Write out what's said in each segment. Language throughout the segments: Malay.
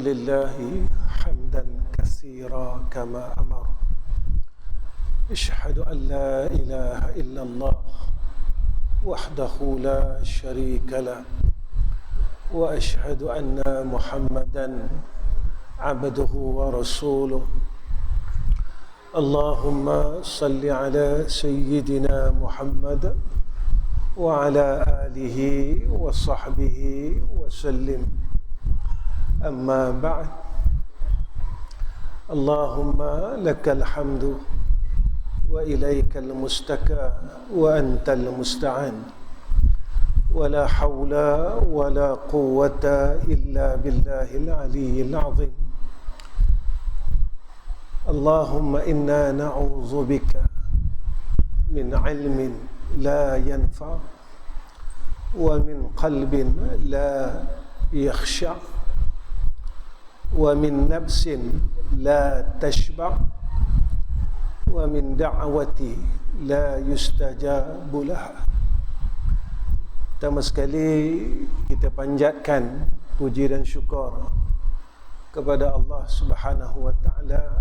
لله حمدا كثيرا كما أمر. أشهد أن لا إله إلا الله وحده لا شريك له وأشهد أن محمدا عبده ورسوله. اللهم صل على سيدنا محمد وعلى آله وصحبه وسلم. أما بعد، اللهم لك الحمد وإليك المستكى وأنت المستعان، ولا حول ولا قوة إلا بالله العلي العظيم. اللهم إنا نعوذ بك من علم لا ينفع ومن قلب لا يخشع ومن نفس لا تشبع ومن دعوة لا يستجاب لها. Pertama sekali kita panjatkan puji dan syukur kepada Allah Subhanahu wa taala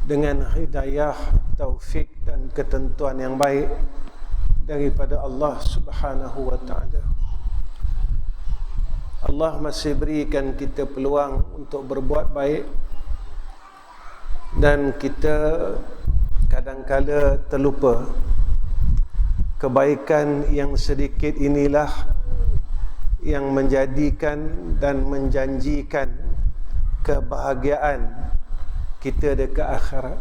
dengan hidayah, taufik dan ketentuan yang baik daripada Allah Subhanahu wa taala. Allah masih berikan kita peluang untuk berbuat baik, dan kita kadang-kala terlupa kebaikan yang sedikit inilah yang menjadikan dan menjanjikan kebahagiaan kita dekat akhirat.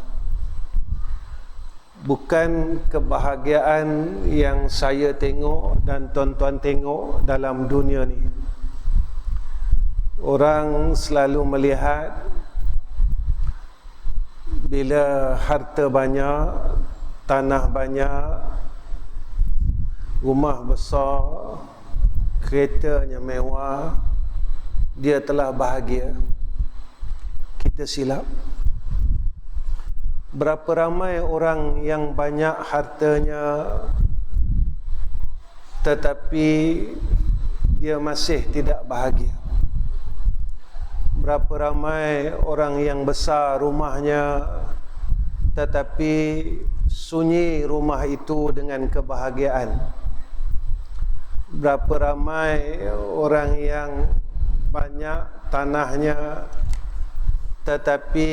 Bukan kebahagiaan yang saya tengok dan tuan-tuan tengok dalam dunia ni. Orang selalu melihat bila harta banyak, tanah banyak, rumah besar, keretanya mewah, dia telah bahagia. Kita silap. Berapa ramai orang yang banyak hartanya tetapi dia masih tidak bahagia. Berapa ramai orang yang besar rumahnya tetapi sunyi rumah itu dengan kebahagiaan. Berapa ramai orang yang banyak tanahnya tetapi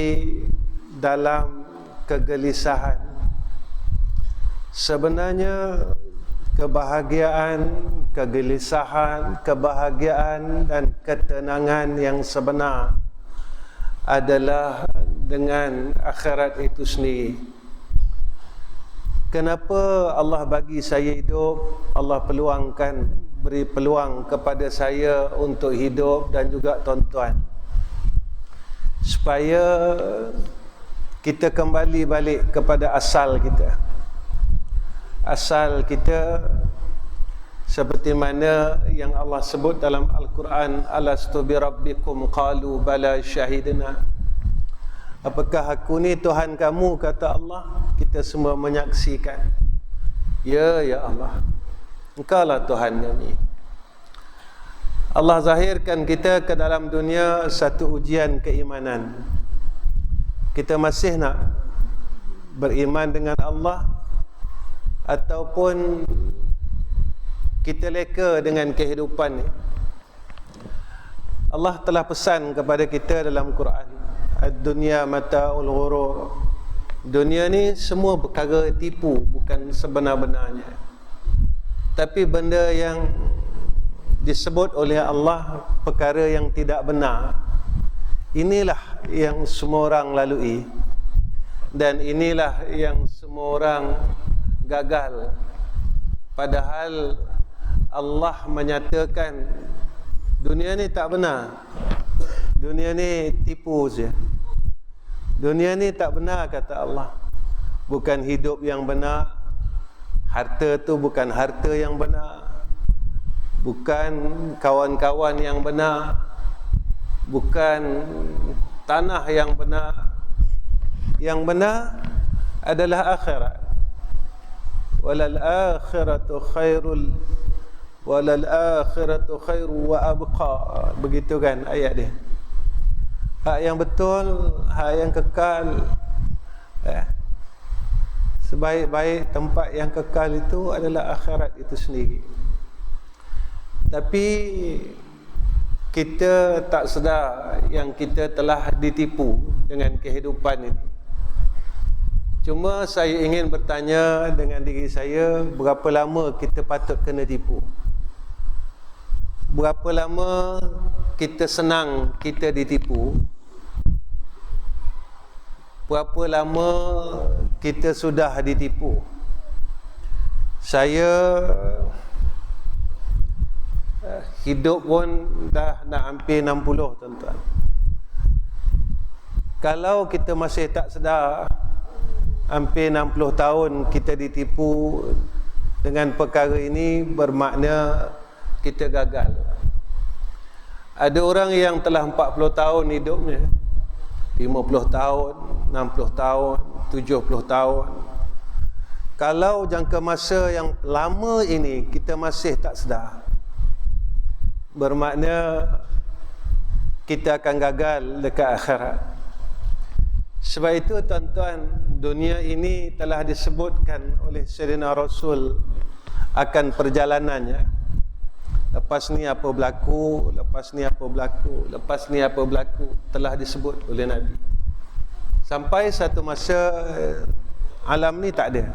dalam kegelisahan. Sebenarnya kebahagiaan, kegelisahan, kebahagiaan dan ketenangan yang sebenar adalah dengan akhirat itu sendiri. Kenapa Allah bagi saya hidup? Allah peluangkan, beri peluang kepada saya untuk hidup dan juga tuan-tuan, supaya kita kembali balik kepada asal kita. Asal kita seperti mana yang Allah sebut dalam Al-Quran, alastu bi rabbikum qalu bala syahidna. Apakah aku ni Tuhan kamu, kata Allah. Kita semua menyaksikan, ya Allah, Engkau lah Tuhan kami. Allah zahirkan kita ke dalam dunia satu ujian keimanan. Kita masih nak beriman dengan Allah ataupun kita leka dengan kehidupan ni? Allah telah pesan kepada kita dalam Quran, ad-dunya mata'ul ghurur. Dunia ni semua perkara tipu, bukan sebenar-benarnya. Tapi benda yang disebut oleh Allah perkara yang tidak benar, inilah yang semua orang lalui, dan inilah yang semua orang gagal. Padahal Allah menyatakan dunia ni tak benar, dunia ni tipu saja. Dunia ni tak benar, kata Allah. Bukan hidup yang benar, harta tu bukan harta yang benar, bukan kawan-kawan yang benar, bukan tanah yang benar. Yang benar adalah akhirat. Walal akhiratu khairul walal akhiratu khairu wa abqa. Begitu kan ayat dia. Hak yang betul, hak yang kekal, sebaik-baik tempat yang kekal itu adalah akhirat itu sendiri. Tapi kita tak sedar yang kita telah ditipu dengan kehidupan ini. Cuma saya ingin bertanya dengan diri saya, berapa lama kita patut kena tipu? Berapa lama kita senang kita ditipu? Berapa lama kita sudah ditipu? Saya hidup pun dah nak hampir 60, tuan-tuan. Kalau kita masih tak sedar, hampir 60 tahun kita ditipu dengan perkara ini, bermakna kita gagal. Ada orang yang telah 40 tahun hidupnya, 50 tahun, 60 tahun, 70 tahun. Kalau jangka masa yang lama ini kita masih tak sedar, bermakna kita akan gagal dekat akhirat. Sebab itu tuan-tuan, dunia ini telah disebutkan oleh Sayyidina Rasul akan perjalanannya. Lepas ni apa berlaku, lepas ni apa berlaku, lepas ni apa berlaku, telah disebut oleh Nabi. Sampai satu masa alam ni tak ada.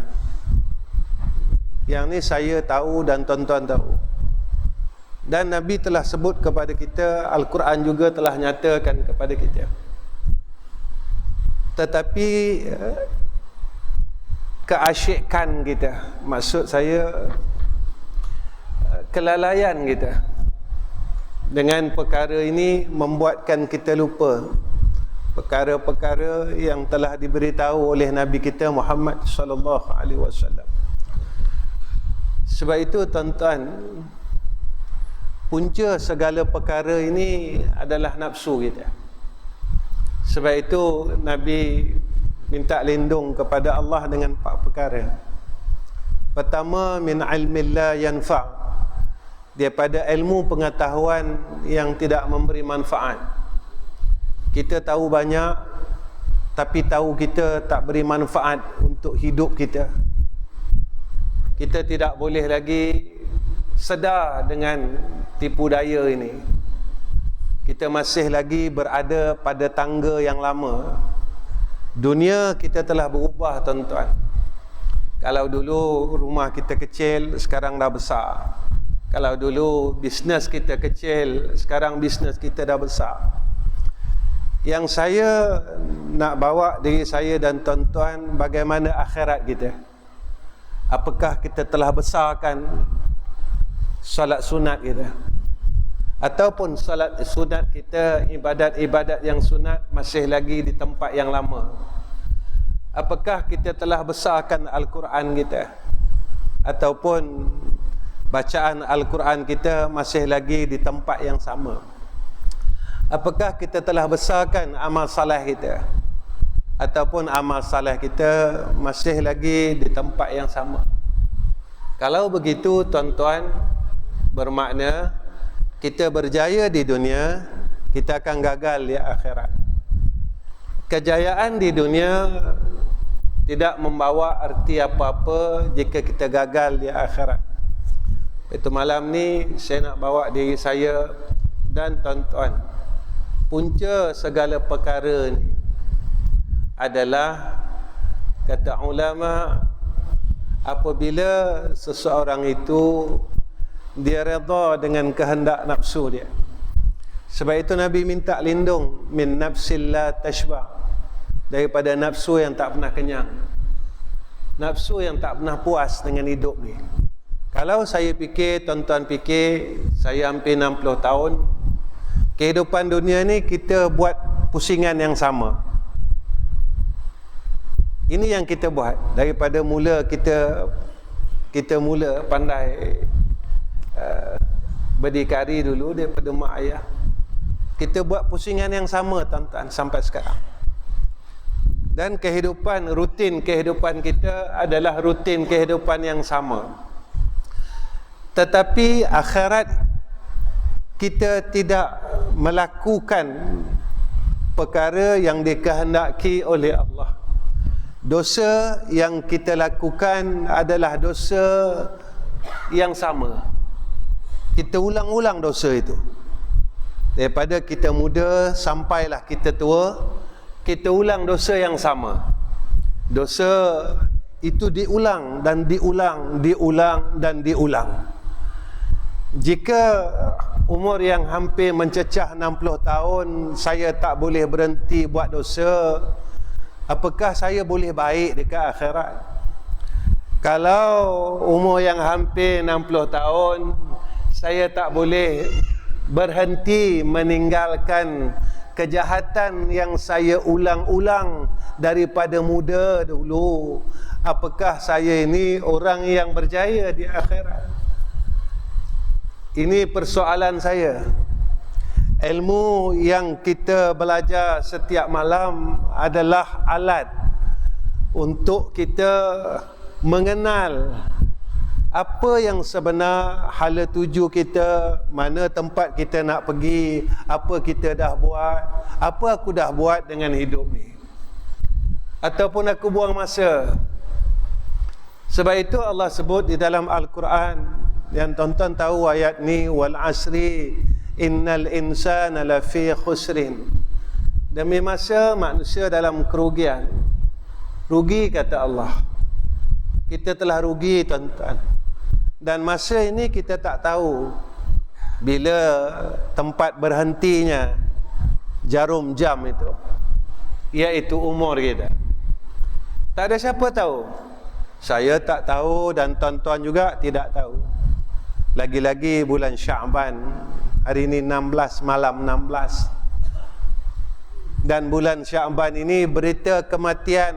Yang ni saya tahu dan tuan-tuan tahu. Dan Nabi telah sebut kepada kita, Al-Quran juga telah nyatakan kepada kita. Tetapi keasyikan kita, maksud saya kelalaian kita dengan perkara ini membuatkan kita lupa perkara-perkara yang telah diberitahu oleh Nabi kita Muhammad sallallahu alaihi wasallam. Sebab itu tuan-tuan, punca segala perkara ini adalah nafsu kita. Sebab itu Nabi minta lindung kepada Allah dengan 4 perkara. Pertama, min ilmin la yanfa', daripada ilmu pengetahuan yang tidak memberi manfaat. Kita tahu banyak, tapi tahu kita tak beri manfaat untuk hidup kita. Kita tidak boleh lagi sedar dengan tipu daya ini. Kita masih lagi berada pada tangga yang lama. Dunia kita telah berubah, tuan-tuan. Kalau dulu rumah kita kecil, sekarang dah besar. Kalau dulu bisnes kita kecil, sekarang bisnes kita dah besar. Yang saya nak bawa diri saya dan tuan-tuan, bagaimana akhirat kita? Apakah kita telah besarkan solat sunat kita? Ataupun salat sunat kita, ibadat-ibadat yang sunat masih lagi di tempat yang lama? Apakah kita telah besarkan Al-Quran kita? Ataupun bacaan Al-Quran kita masih lagi di tempat yang sama? Apakah kita telah besarkan amal saleh kita? Ataupun amal saleh kita masih lagi di tempat yang sama? Kalau begitu tuan-tuan, bermakna kita berjaya di dunia, kita akan gagal di akhirat. Kejayaan di dunia tidak membawa arti apa-apa jika kita gagal di akhirat. Itu malam ni saya nak bawa diri saya dan tuan-tuan, punca segala perkara ni adalah, kata ulama, apabila seseorang itu dia redha dengan kehendak nafsu dia. Sebab itu Nabi minta lindung min nafsil la tashba, daripada nafsu yang tak pernah kenyang, nafsu yang tak pernah puas dengan hidup ni. Kalau saya fikir, tuan-tuan fikir, saya hampir 60 tahun kehidupan dunia ni, kita buat pusingan yang sama. Ini yang kita buat daripada mula kita mula pandai berdikari dulu daripada mak ayah. Kita buat pusingan yang sama, tuan-tuan, sampai sekarang. Dan rutin kehidupan kita adalah rutin kehidupan yang sama. Tetapi akhirat kita tidak melakukan perkara yang dikehendaki oleh Allah. Dosa yang kita lakukan adalah dosa yang sama. Kita ulang-ulang dosa itu. Daripada kita muda sampailah kita tua, kita ulang dosa yang sama. Dosa itu diulang dan diulang, diulang dan diulang. Jika umur yang hampir mencecah 60 tahun saya tak boleh berhenti buat dosa, apakah saya boleh baik dekat akhirat? Kalau umur yang hampir 60 tahun saya tak boleh berhenti meninggalkan kejahatan yang saya ulang-ulang daripada muda dulu, apakah saya ini orang yang berjaya di akhirat? Ini persoalan saya. Ilmu yang kita belajar setiap malam adalah alat untuk kita mengenal apa yang sebenar, hala tuju kita, mana tempat kita nak pergi, apa kita dah buat, apa aku dah buat dengan hidup ni, ataupun aku buang masa. Sebab itu Allah sebut di dalam Al-Quran, yang tuan-tuan tahu ayat ni, wal asri innal insana lafi khusrin. Demi masa manusia dalam kerugian. Rugi kata Allah. Kita telah rugi tuan-tuan. Dan masa ini kita tak tahu bila tempat berhentinya jarum jam itu, iaitu umur kita. Tak ada siapa tahu. Saya tak tahu dan tuan-tuan juga tidak tahu. Lagi-lagi bulan Sya'ban, hari ini 16, malam 16. Dan bulan Sya'ban ini berita kematian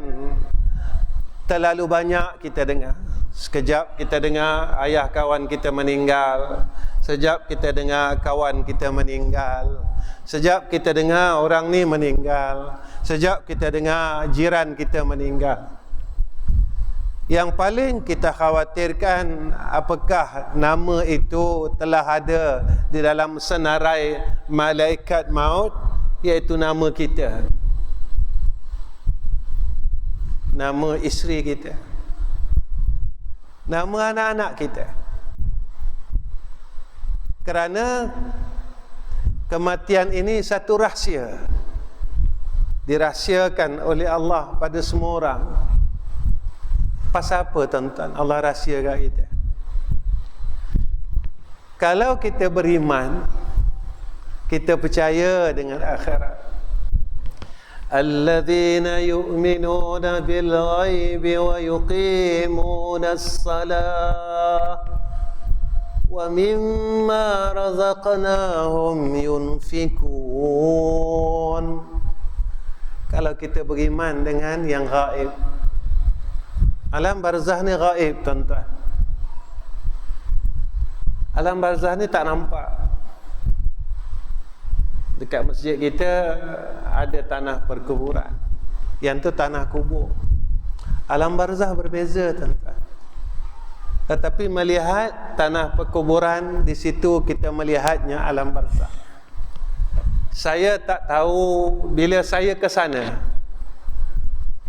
terlalu banyak kita dengar. Sekejap kita dengar ayah kawan kita meninggal, sekejap kita dengar kawan kita meninggal, sekejap kita dengar orang ni meninggal, sekejap kita dengar jiran kita meninggal. Yang paling kita khawatirkan, apakah nama itu telah ada di dalam senarai malaikat maut, iaitu nama kita, nama isteri kita, nama anak-anak kita. Kerana kematian ini satu rahsia, dirahsiakan oleh Allah pada semua orang. Pasal apa tuan-tuan Allah rahsiakan kita? Kalau kita beriman, kita percaya dengan akhirat. Alladzina yu'minuna bil ghaibi wa yuqimuna as-salah wa mimma razaqnahum yunfikun. Kalau kita beriman dengan yang gaib, alam barzah ni gaib tuan-tuan. Alam barzah ni tak nampak. Dekat masjid kita ada tanah perkuburan, yang tu tanah kubur. Alam barzah berbeza tuan-tuan. Tetapi melihat tanah perkuburan, di situ kita melihatnya alam barzah. Saya tak tahu bila saya ke sana.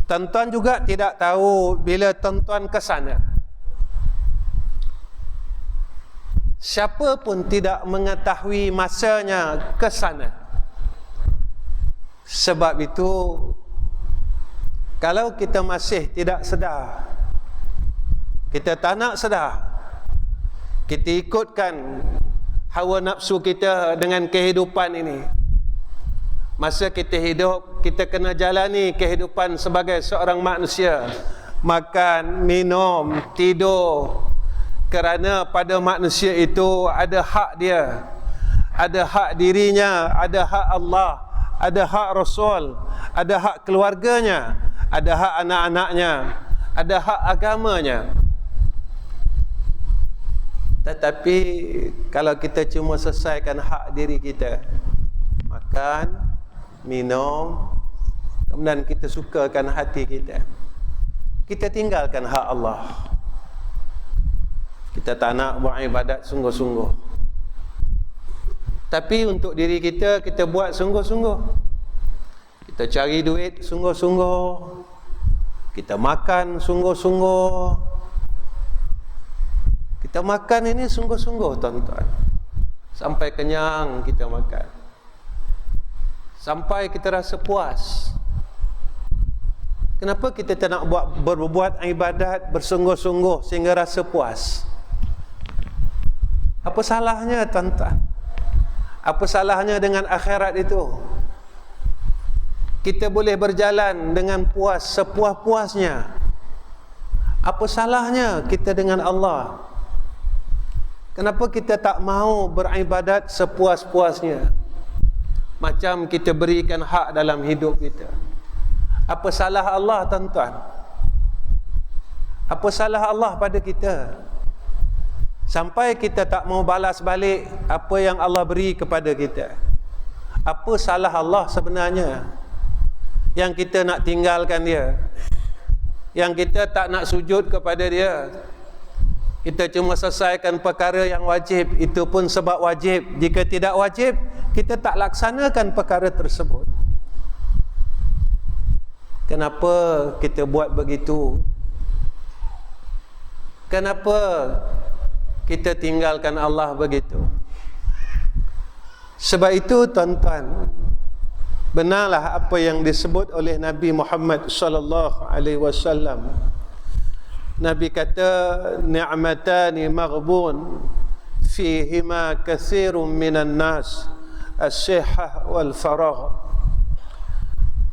Tuan-tuan juga tidak tahu bila tuan-tuan ke sana. Siapa pun tidak mengetahui masanya ke sana. Sebab itu, kalau kita masih tidak sedar, kita tak nak sedar, kita ikutkan hawa nafsu kita dengan kehidupan ini, masa kita hidup, kita kena jalani kehidupan sebagai seorang manusia. Makan, minum, tidur. Kerana pada manusia itu ada hak dia, ada hak dirinya, ada hak Allah, ada hak Rasul, ada hak keluarganya, ada hak anak-anaknya, ada hak agamanya. Tetapi kalau kita cuma selesaikan hak diri kita, makan, minum, kemudian kita sukakan hati kita, kita tinggalkan hak Allah, Kita tak nak buat ibadat sungguh-sungguh. Tapi untuk diri kita, kita buat sungguh-sungguh. Kita cari duit sungguh-sungguh. Kita makan sungguh-sungguh. Kita makan ini sungguh-sungguh, tuan-tuan. Sampai kenyang kita makan. Sampai kita rasa puas. Kenapa kita tak nak berbuat ibadat bersungguh-sungguh sehingga rasa puas? Apa salahnya, tuan-tuan? Apa salahnya dengan akhirat itu? Kita boleh berjalan dengan puas, sepuas-puasnya. Apa salahnya kita dengan Allah? Kenapa kita tak mau beribadat sepuas-puasnya? Macam kita berikan hak dalam hidup kita. Apa salah Allah, tuan-tuan? Apa salah Allah pada kita? Sampai kita tak mau balas balik apa yang Allah beri kepada kita. Apa salah Allah sebenarnya yang kita nak tinggalkan dia? Yang kita tak nak sujud kepada dia? Kita cuma selesaikan perkara yang wajib, itu pun sebab wajib. Jika tidak wajib, kita tak laksanakan perkara tersebut. Kenapa kita buat begitu? Kenapa kita tinggalkan Allah begitu? Sebab itu, tuan-tuan, benarlah apa yang disebut oleh Nabi Muhammad sallallahu alaihi wasallam. Nabi kata, ni'matani maghbun fihima katsirun minan nas, as-sihhah wal faragh.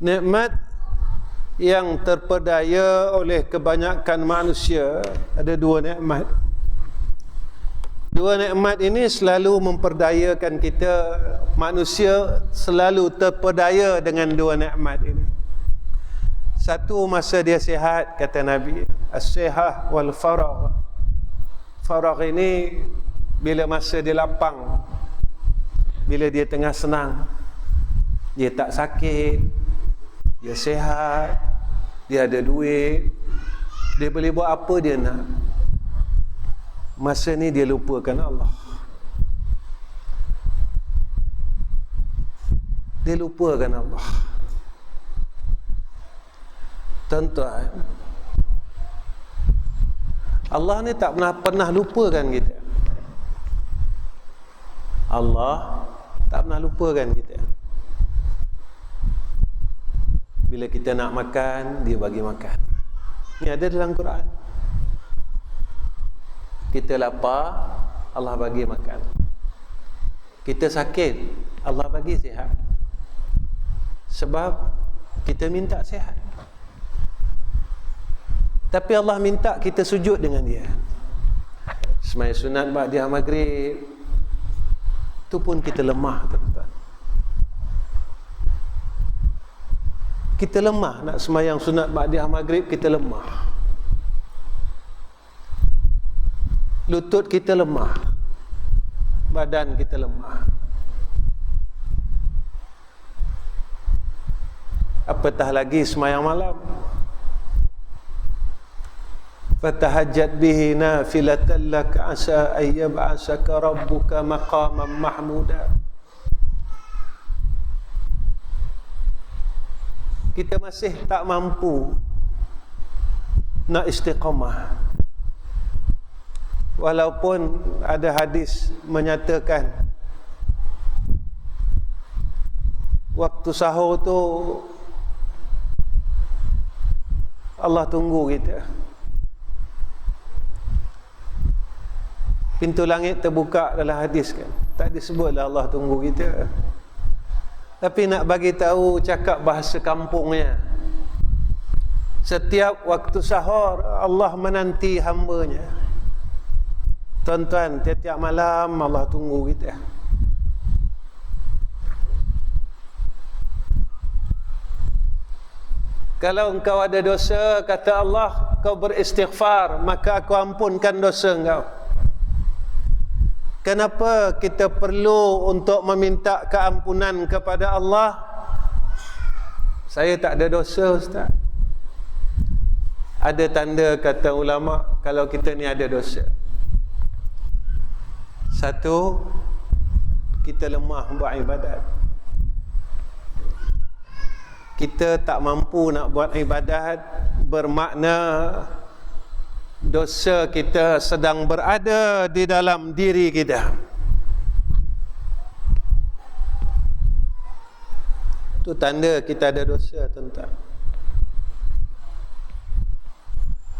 Nikmat yang terpedaya oleh kebanyakan manusia, ada dua nikmat. Dua nikmat ini selalu memperdayakan kita. Manusia selalu terpedaya dengan dua nikmat ini. Satu, masa dia sihat, kata Nabi, as-sihah wal faragh. Faragh ini bila masa dia lapang, bila dia tengah senang, dia tak sakit, dia sihat, dia ada duit, dia boleh buat apa dia nak. Masa ni dia lupakan Allah. Dia lupakan Allah. Tuan-tuan, Allah ni tak pernah lupakan kita. Allah tak pernah lupakan kita. Bila kita nak makan, dia bagi makan. Ini ada dalam Quran. Kita lapar, Allah bagi makan. Kita sakit, Allah bagi sihat. Sebab kita minta sihat. Tapi Allah minta kita sujud dengan dia. Sembahyang sunat ba'da maghrib, itu pun kita lemah, tuan-tuan. Kita lemah nak sembahyang sunat ba'da maghrib, kita lemah. Lutut kita lemah, badan kita lemah. Apatah lagi sembahyang malam. Fatahajjat bihi nafilatan lak asa ay yab'asaka rabbuka maqaman mahmuda. Kita masih tak mampu nak istiqamah. Walaupun ada hadis menyatakan waktu sahur tu Allah tunggu kita. Pintu langit terbuka dalam hadis kan. Tak disebutlah Allah tunggu kita. Tapi nak bagi tahu, cakap bahasa kampungnya. Setiap waktu sahur Allah menanti hamba-Nya. Tuan-tuan, tiap-tiap malam Allah tunggu kita. Kalau engkau ada dosa, kata Allah, kau beristighfar, maka aku ampunkan dosa engkau. Kenapa kita perlu untuk meminta keampunan kepada Allah? Saya tak ada dosa, Ustaz. Ada tanda, kata ulama, kalau kita ni ada dosa. Satu, kita lemah buat ibadat. Kita tak mampu nak buat ibadat, bermakna dosa kita sedang berada di dalam diri kita. Itu tanda kita ada dosa, tuan-tuan.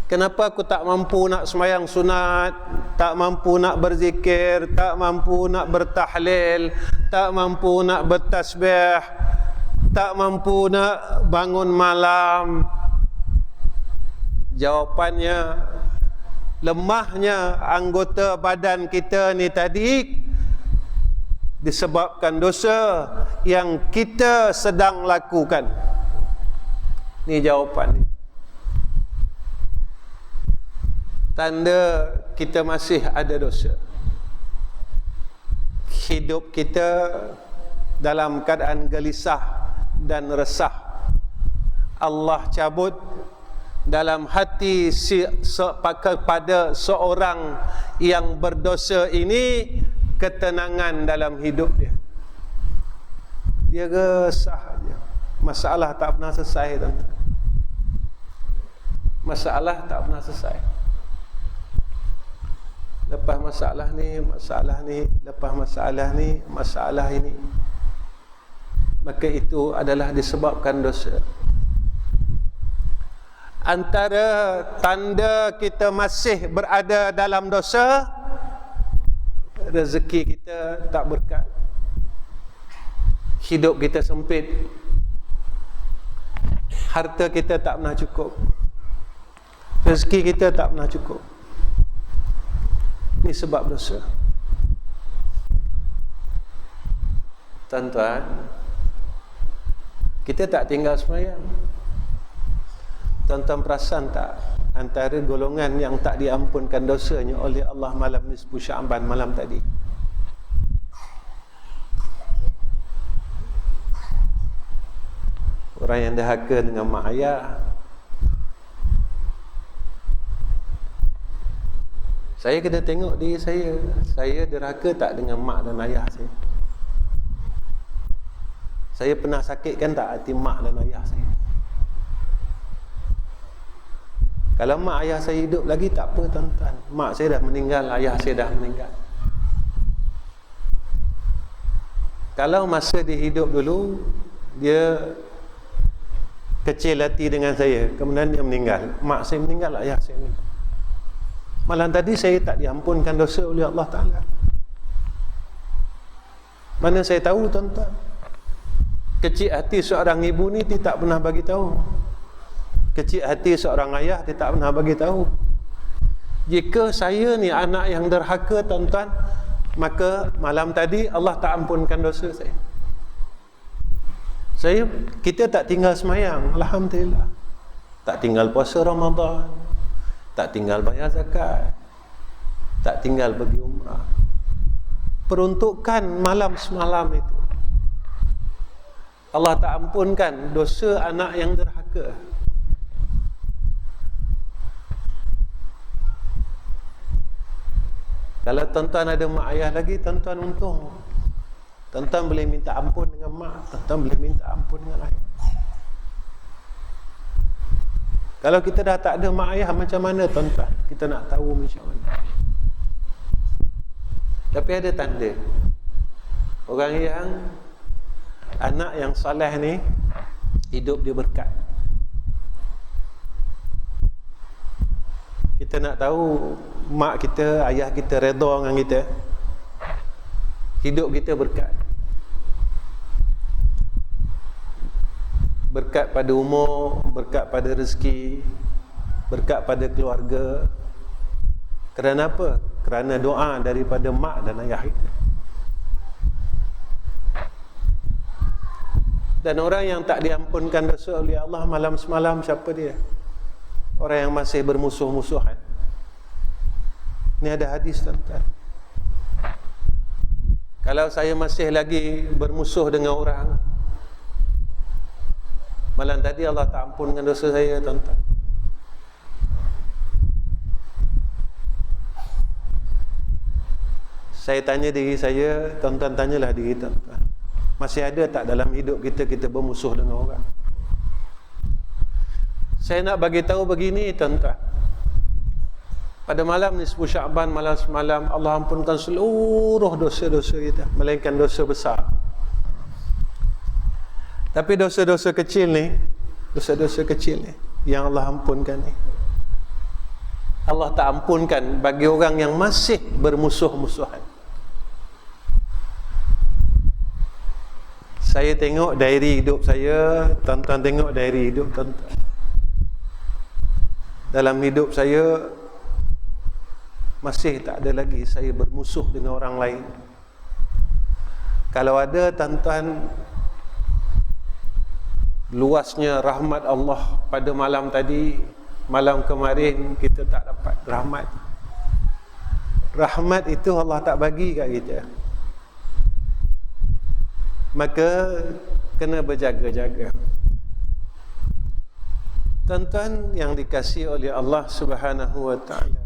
Kenapa aku tak mampu nak sembahyang sunat, tak mampu nak berzikir, tak mampu nak bertahlil, tak mampu nak bertasbih, tak mampu nak bangun malam? Jawapannya, lemahnya anggota badan kita ni tadi disebabkan dosa yang kita sedang lakukan. Ni jawapan ni. Tanda kita masih ada dosa. Hidup kita dalam keadaan gelisah dan resah. Allah cabut dalam hati kepada seorang yang berdosa ini ketenangan dalam hidup dia. Dia resah aja. Masalah tak pernah selesai, tuan-tuan. Masalah tak pernah selesai. Lepas masalah ni, lepas masalah ni, masalah ini. Maka itu adalah disebabkan dosa. Antara tanda kita masih berada dalam dosa, rezeki kita tak berkat, hidup kita sempit, harta kita tak pernah cukup, rezeki kita tak pernah cukup. Ini sebab dosa. Tuan-tuan, kita tak tinggal sembahyang. Tuan-tuan perasan tak, antara golongan yang tak diampunkan dosanya oleh Allah malam nisfu Sya'ban malam tadi, orang yang derhaka dengan mak ayah. Saya kena tengok diri saya. Saya derhaka tak dengan mak dan ayah saya? Saya pernah sakitkan tak hati mak dan ayah saya? Kalau mak ayah saya hidup lagi tak apa, tuan-tuan. Mak saya dah meninggal, ayah saya dah meninggal. Kalau masa dia hidup dulu, dia kecil hati dengan saya, kemudian dia meninggal, mak saya meninggal, ayah saya meninggal, malam tadi saya tak diampunkan dosa oleh Allah Ta'ala. Mana saya tahu, tuan-tuan? Kecil hati seorang ibu ni dia tak pernah bagi tahu. Kecil hati seorang ayah dia tak pernah bagi tahu. Jika saya ni anak yang derhaka, tuan-tuan, maka malam tadi Allah tak ampunkan dosa saya. Kita tak tinggal semayang, alhamdulillah. Tak tinggal puasa Ramadan, tak tinggal bayar zakat, tak tinggal pergi umrah. Peruntukan malam semalam itu, Allah tak ampunkan dosa anak yang derhaka. Kalau tuan-tuan ada mak ayah lagi, tuan-tuan untung. Tuan-tuan boleh minta ampun dengan mak, tuan-tuan boleh minta ampun dengan ayah. Kalau kita dah tak ada mak ayah, macam mana, tuan-tuan? Kita nak tahu macam mana? Tapi ada tanda. Orang yang anak yang soleh ni, hidup dia berkat. Kita nak tahu mak kita, ayah kita redha dengan kita, hidup kita berkat. Berkat pada umur, berkat pada rezeki, berkat pada keluarga. Kerana apa? Kerana doa daripada mak dan ayah kita. Dan orang yang tak diampunkan dosa oleh Allah malam semalam, siapa dia? Orang yang masih bermusuh-musuhan. Ini ada hadis, tuan-tuan. Kalau saya masih lagi bermusuh dengan orang, malam tadi Allah tak ampunkan dosa saya, tuan-tuan. Saya tanya diri saya, tuan-tuan tanyalah diri tuan-tuan. Masih ada tak dalam hidup kita bermusuh dengan orang? Saya nak bagi tahu begini tuan-tuan. Pada malam nisfu Sya'ban, malam semalam, Allah ampunkan seluruh dosa-dosa kita, melainkan dosa besar. Tapi dosa-dosa kecil ni, yang Allah ampunkan ni, Allah tak ampunkan bagi orang yang masih bermusuh-musuhan. Saya tengok diary hidup saya, tuan-tuan tengok diary hidup tuan-tuan. Dalam hidup saya masih tak ada lagi saya bermusuh dengan orang lain. Kalau ada tuan-tuan, luasnya rahmat Allah pada malam tadi, malam kemarin kita tak dapat rahmat. Rahmat itu Allah tak bagi kat kita. Maka kena berjaga-jaga. Tuan-tuan yang dikasihi oleh Allah Subhanahu wa taala,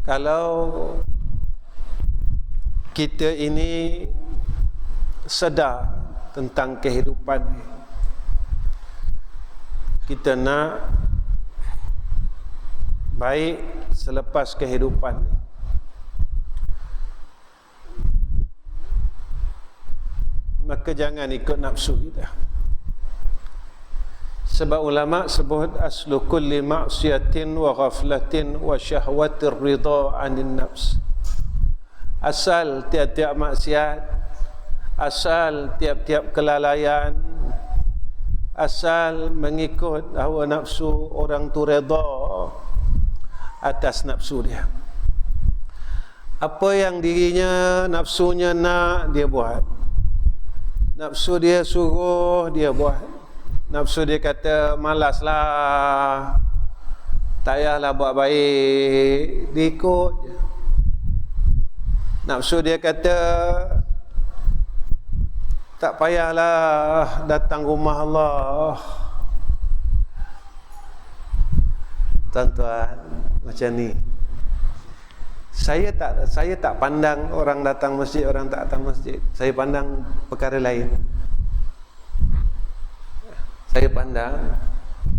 kalau kita ini sedar tentang kehidupan ni, kita nak baik selepas kehidupan ni, maka jangan ikut nafsu kita. Sebab ulama sebut aslu kulli ma'siyatin wa ghaflatin wa syahwatir ridha 'anil nafs. Asal tiap-tiap maksiat, asal tiap-tiap kelalaian, asal mengikut hawa nafsu, orang tu redha atas nafsu dia. Apa yang dirinya, nafsunya nak, dia buat. Nafsu dia suruh, dia buat. Nafsu dia kata malaslah, tak payahlah buat baik, dia ikut je. Nafsu dia kata tak payahlah datang rumah Allah. Tuan-tuan, macam ni. Saya tak pandang orang datang masjid, orang tak datang masjid. Saya pandang perkara lain. Saya pandang,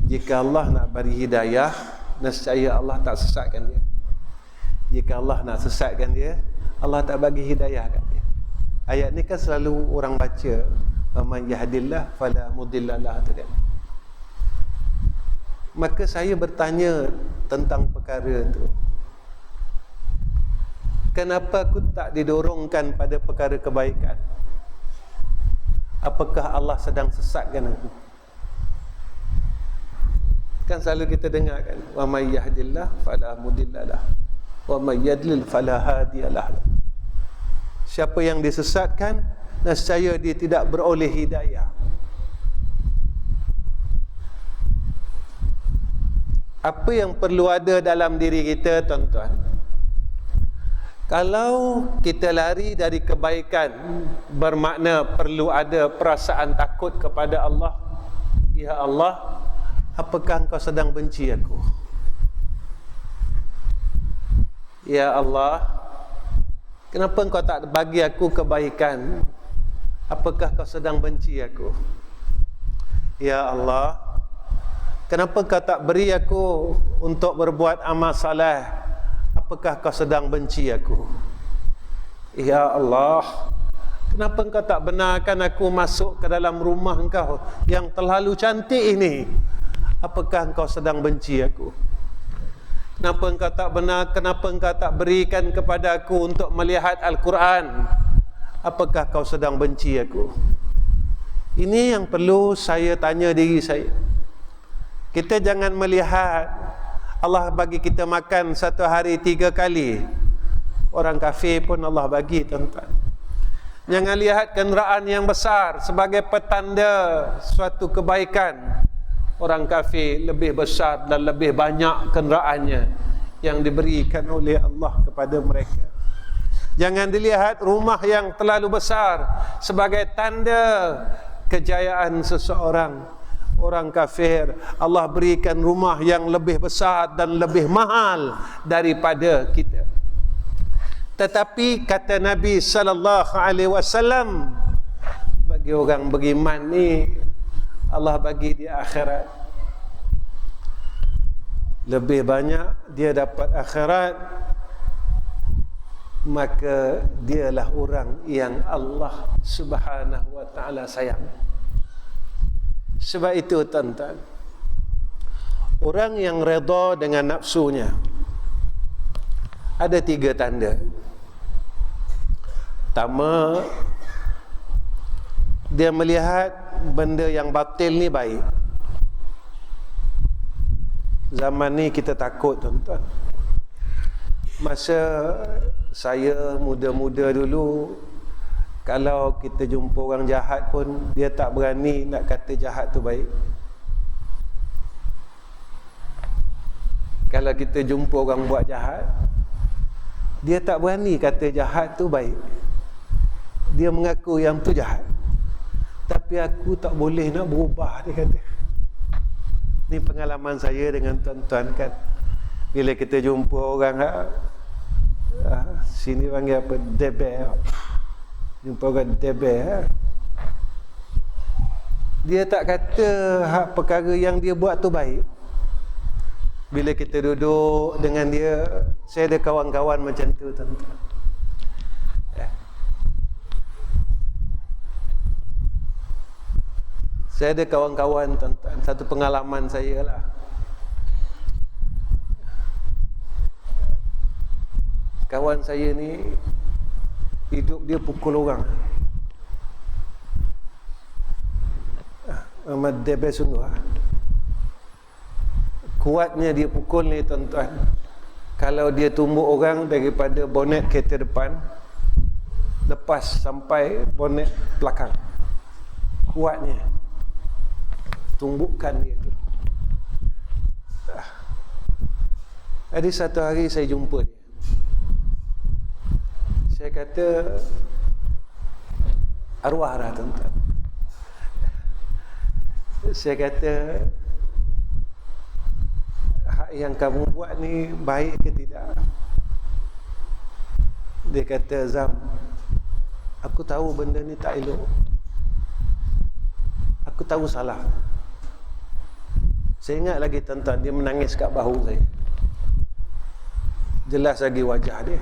jika Allah nak beri hidayah, nescaya Allah tak sesatkan dia. Jika Allah nak sesatkan dia, Allah tak bagi hidayah kat dia. Ayat ni kan selalu orang baca, man yahdillah fala mudhillalah tu kan. Maka saya bertanya tentang perkara tu. Kenapa aku tak didorongkan pada perkara kebaikan? Apakah Allah sedang sesatkan aku? Kan selalu kita dengar kan, wa may yahdillah fala mudhillalah wa may yadlil fala hadiyalah. Siapa yang disesatkan, nescaya dia tidak beroleh hidayah. Apa yang perlu ada dalam diri kita tuan-tuan? Kalau kita lari dari kebaikan, bermakna perlu ada perasaan takut kepada Allah. Ya Allah, apakah engkau sedang benci aku? Ya Allah, kenapa engkau tak bagi aku kebaikan? Apakah kau sedang benci aku? Ya Allah, kenapa kau tak beri aku untuk berbuat amal saleh? Apakah kau sedang benci aku? Ya Allah, kenapa engkau tak benarkan aku masuk ke dalam rumah engkau yang terlalu cantik ini? Apakah engkau sedang benci aku? Kenapa engkau tak benar? Kenapa engkau tak berikan kepada aku untuk melihat Al-Quran? Apakah kau sedang benci aku? Ini yang perlu saya tanya diri saya. Kita jangan melihat Allah bagi kita makan satu hari 3 kali. Orang kafir pun Allah bagi tuan-tuan. Jangan lihat kenderaan yang besar sebagai petanda suatu kebaikan. Orang kafir lebih besar dan lebih banyak kenderaannya yang diberikan oleh Allah kepada mereka. Jangan dilihat rumah yang terlalu besar sebagai tanda kejayaan seseorang. Orang kafir, Allah berikan rumah yang lebih besar dan lebih mahal daripada kita. Tetapi kata Nabi sallallahu alaihi wasallam, bagi orang beriman ni Allah bagi dia akhirat. Lebih banyak dia dapat akhirat, maka dialah orang yang Allah Subhanahu wa taala sayang. Sebab itu tuan-tuan, orang yang redha dengan nafsunya ada 3 tanda. Pertama, dia melihat benda yang batil ni baik. Zaman ni kita takut tuan-tuan. Masa saya muda-muda dulu, kalau kita jumpa orang jahat pun dia tak berani nak kata jahat tu baik. Kalau kita jumpa orang buat jahat, dia tak berani kata jahat tu baik. Dia mengaku yang tu jahat. Tapi aku tak boleh nak berubah, dia kata. Ni pengalaman saya dengan tuan-tuan kan. Bila kita jumpa orang sini panggil apa, deber, jumpa orang deber, dia tak kata hak perkara yang dia buat tu baik. Bila kita duduk dengan dia, saya ada kawan-kawan macam tu tuan-tuan. Saya ada kawan-kawan tuan-tuan, satu pengalaman saya lah. Kawan saya ni hidup dia pukul orang. Amat debe sungguh. Kuatnya dia pukul ni tuan-tuan. Kalau dia tumbuk orang daripada bonet kereta depan, lepas sampai bonet belakang. Kuatnya. Tumbukan dia tu. Ada satu hari saya jumpa dia. Saya kata, arwah dah tuan-tuan. Saya kata, hak yang kamu buat ni baik ke tidak? Dia kata, Zam, aku tahu benda ni tak elok. Aku tahu salah. Saya ingat lagi tuan-tuan, dia menangis kat bahu saya. Jelas lagi wajah dia.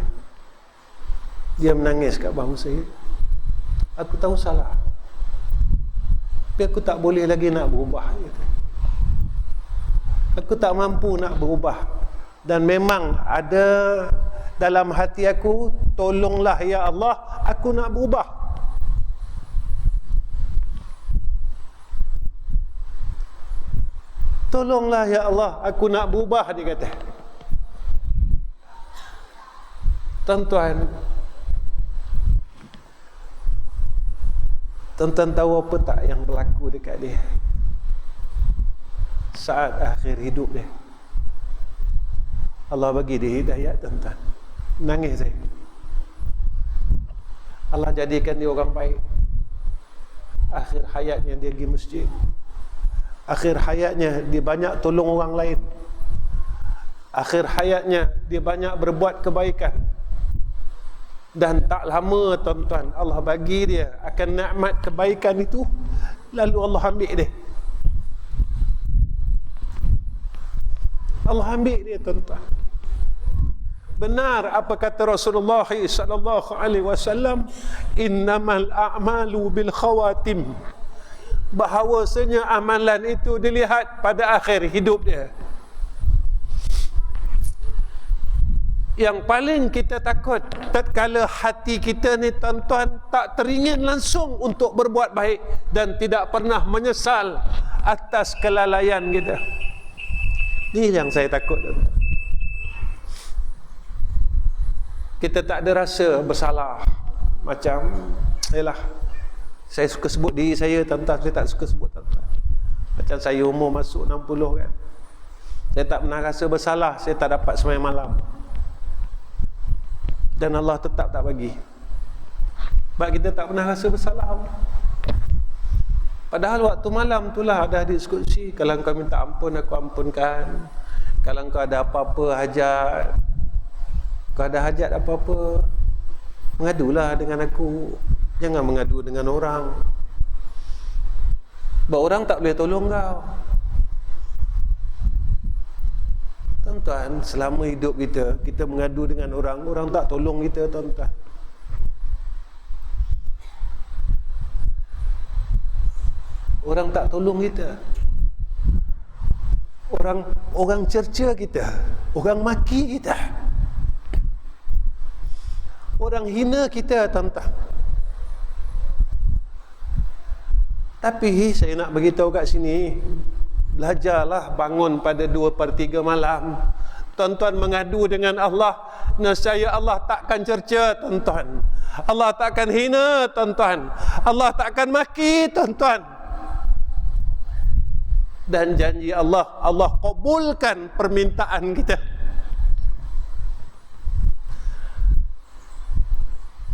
Dia menangis kat bahu saya. Aku tahu salah, tapi aku tak boleh lagi nak berubah. Aku tak mampu nak berubah. Dan memang ada dalam hati aku, tolonglah ya Allah, aku nak berubah. Tolonglah ya Allah, aku nak berubah, dia kata. Tuan-tuan, tuan-tuan tahu apa tak yang berlaku dekat dia saat akhir hidup dia? Allah bagi dia hidayat tuan-tuan. Nangis saya. Allah jadikan dia orang baik. Akhir hayatnya dia pergi masjid. Akhir hayatnya dia banyak tolong orang lain. Akhir hayatnya dia banyak berbuat kebaikan. Dan tak lama tuan-tuan, Allah bagi dia akan nikmat kebaikan itu, lalu Allah ambil dia. Allah ambil dia tuan-tuan. Benar apa kata Rasulullah sallallahu alaihi wasallam, innamal a'malu bil khawatim. Bahawasanya amalan itu dilihat pada akhir hidup dia. Yang paling kita takut tatkala hati kita ni tuan-tuan tak teringin langsung untuk berbuat baik dan tidak pernah menyesal atas kelalaian kita. Ini yang saya takut. Kita tak ada rasa bersalah. Macam, yalah, saya suka sebut diri saya tuan-tuan, saya tak suka sebut tuan-tuan. Macam saya umur masuk 60 kan, saya tak pernah rasa bersalah saya tak dapat sembahyang malam. Dan Allah tetap tak bagi. Sebab kita tak pernah rasa bersalah. Padahal waktu malam itulah ada hadis qudsi, kalau kau minta ampun aku ampunkan. Kalau kau ada apa-apa hajat, kau ada hajat apa-apa, Mengadulah dengan aku, jangan mengadu dengan orang. Sebab orang tak boleh tolong kau. Tuan-tuan, selama hidup kita, kita mengadu dengan orang, orang tak tolong kita, tuan-tuan. Orang tak tolong kita. Orang cerca kita, orang maki kita, orang hina kita, tuan-tuan. Tapi saya nak beritahu kat sini, belajarlah bangun pada 2/3 malam. Tuan-tuan mengadu dengan Allah, nescaya Allah takkan cerca, tuan-tuan. Allah takkan hina, tuan-tuan. Allah takkan maki, tuan-tuan. Dan janji Allah, Allah kabulkan permintaan kita.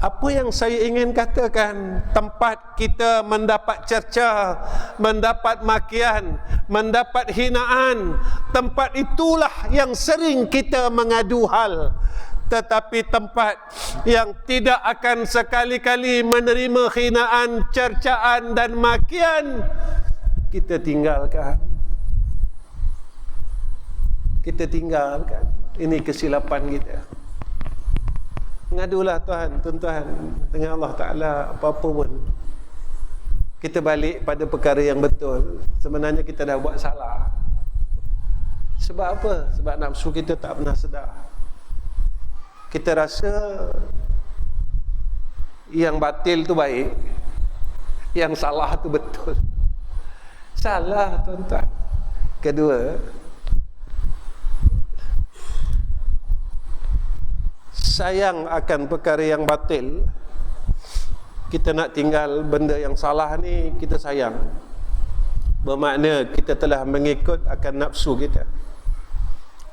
Apa yang saya ingin katakan, tempat kita mendapat cerca, mendapat makian, mendapat hinaan, tempat itulah yang sering kita mengadu hal. Tetapi tempat yang tidak akan sekali-kali menerima hinaan, cercaan dan makian, kita tinggalkan. Kita tinggalkan. Ini kesilapan kita. Mengadulah tuan-tuan dengan Allah Ta'ala apa-apa pun. Kita balik pada perkara yang betul. Sebenarnya kita dah buat salah. Sebab apa? Sebab nafsu kita tak pernah sedar. Kita rasa yang batil tu baik, yang salah tu betul. Salah, tuan-tuan. Kedua, sayang akan perkara yang batil. Kita nak tinggal benda yang salah ni, kita sayang. Bermakna kita telah mengikut akan nafsu kita.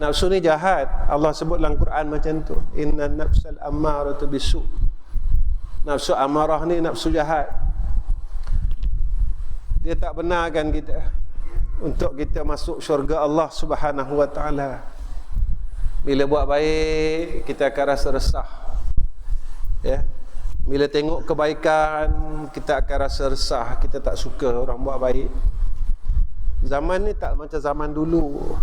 Nafsu ni jahat. Allah sebut dalam Quran macam tu. Inna nafsal ammaratu bisu. Nafsu amarah ni nafsu jahat. Dia tak benarkan kita untuk kita masuk syurga Allah Subhanahu wa taala. Bila buat baik, kita akan rasa resah. Ya. Bila tengok kebaikan, kita akan rasa resah, kita tak suka orang buat baik. Zaman ni tak macam zaman dulu.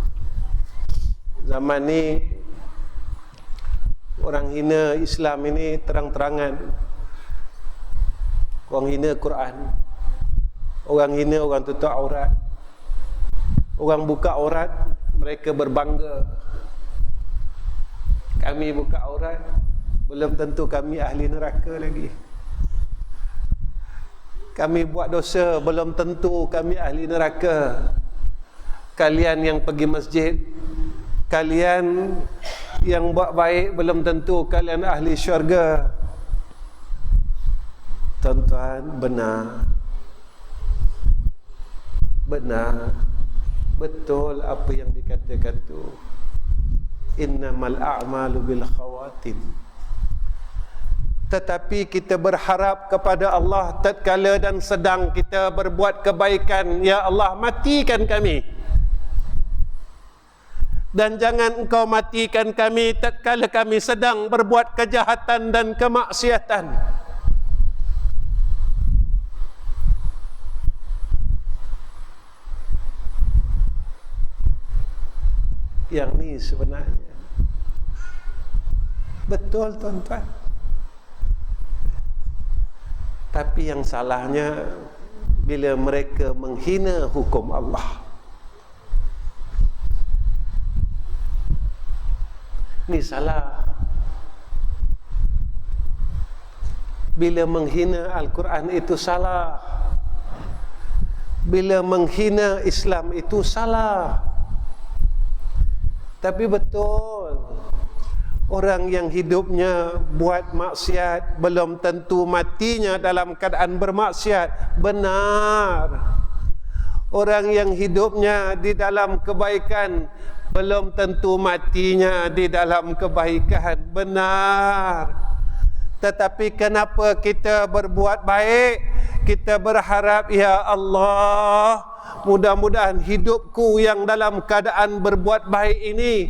Zaman ni orang hina Islam ini terang-terangan. Orang hina Quran. Orang hina, orang tutup aurat. Orang buka aurat, mereka berbangga. Kami buka aurat, belum tentu kami ahli neraka lagi. Kami buat dosa, belum tentu kami ahli neraka. Kalian yang pergi masjid, kalian yang buat baik, belum tentu kalian ahli syurga. Tuan-tuan, benar. Benar, betul apa yang dikatakan tu. Innamal a'malu bil khawatim. Tetapi kita berharap kepada Allah tatkala dan sedang kita berbuat kebaikan, ya Allah, matikan kami. Dan jangan Engkau matikan kami tatkala kami sedang berbuat kejahatan dan kemaksiatan. Yang ni sebenarnya betul, tuan-tuan. Tapi yang salahnya bila mereka menghina hukum Allah. Ni salah. Bila menghina Al-Quran itu salah. Bila menghina Islam itu salah. Tapi betul, orang yang hidupnya buat maksiat belum tentu matinya dalam keadaan bermaksiat. Benar. Orang yang hidupnya di dalam kebaikan belum tentu matinya di dalam kebaikan. Benar. Tetapi kenapa kita berbuat baik? Kita berharap, ya Allah, mudah-mudahan hidupku yang dalam keadaan berbuat baik ini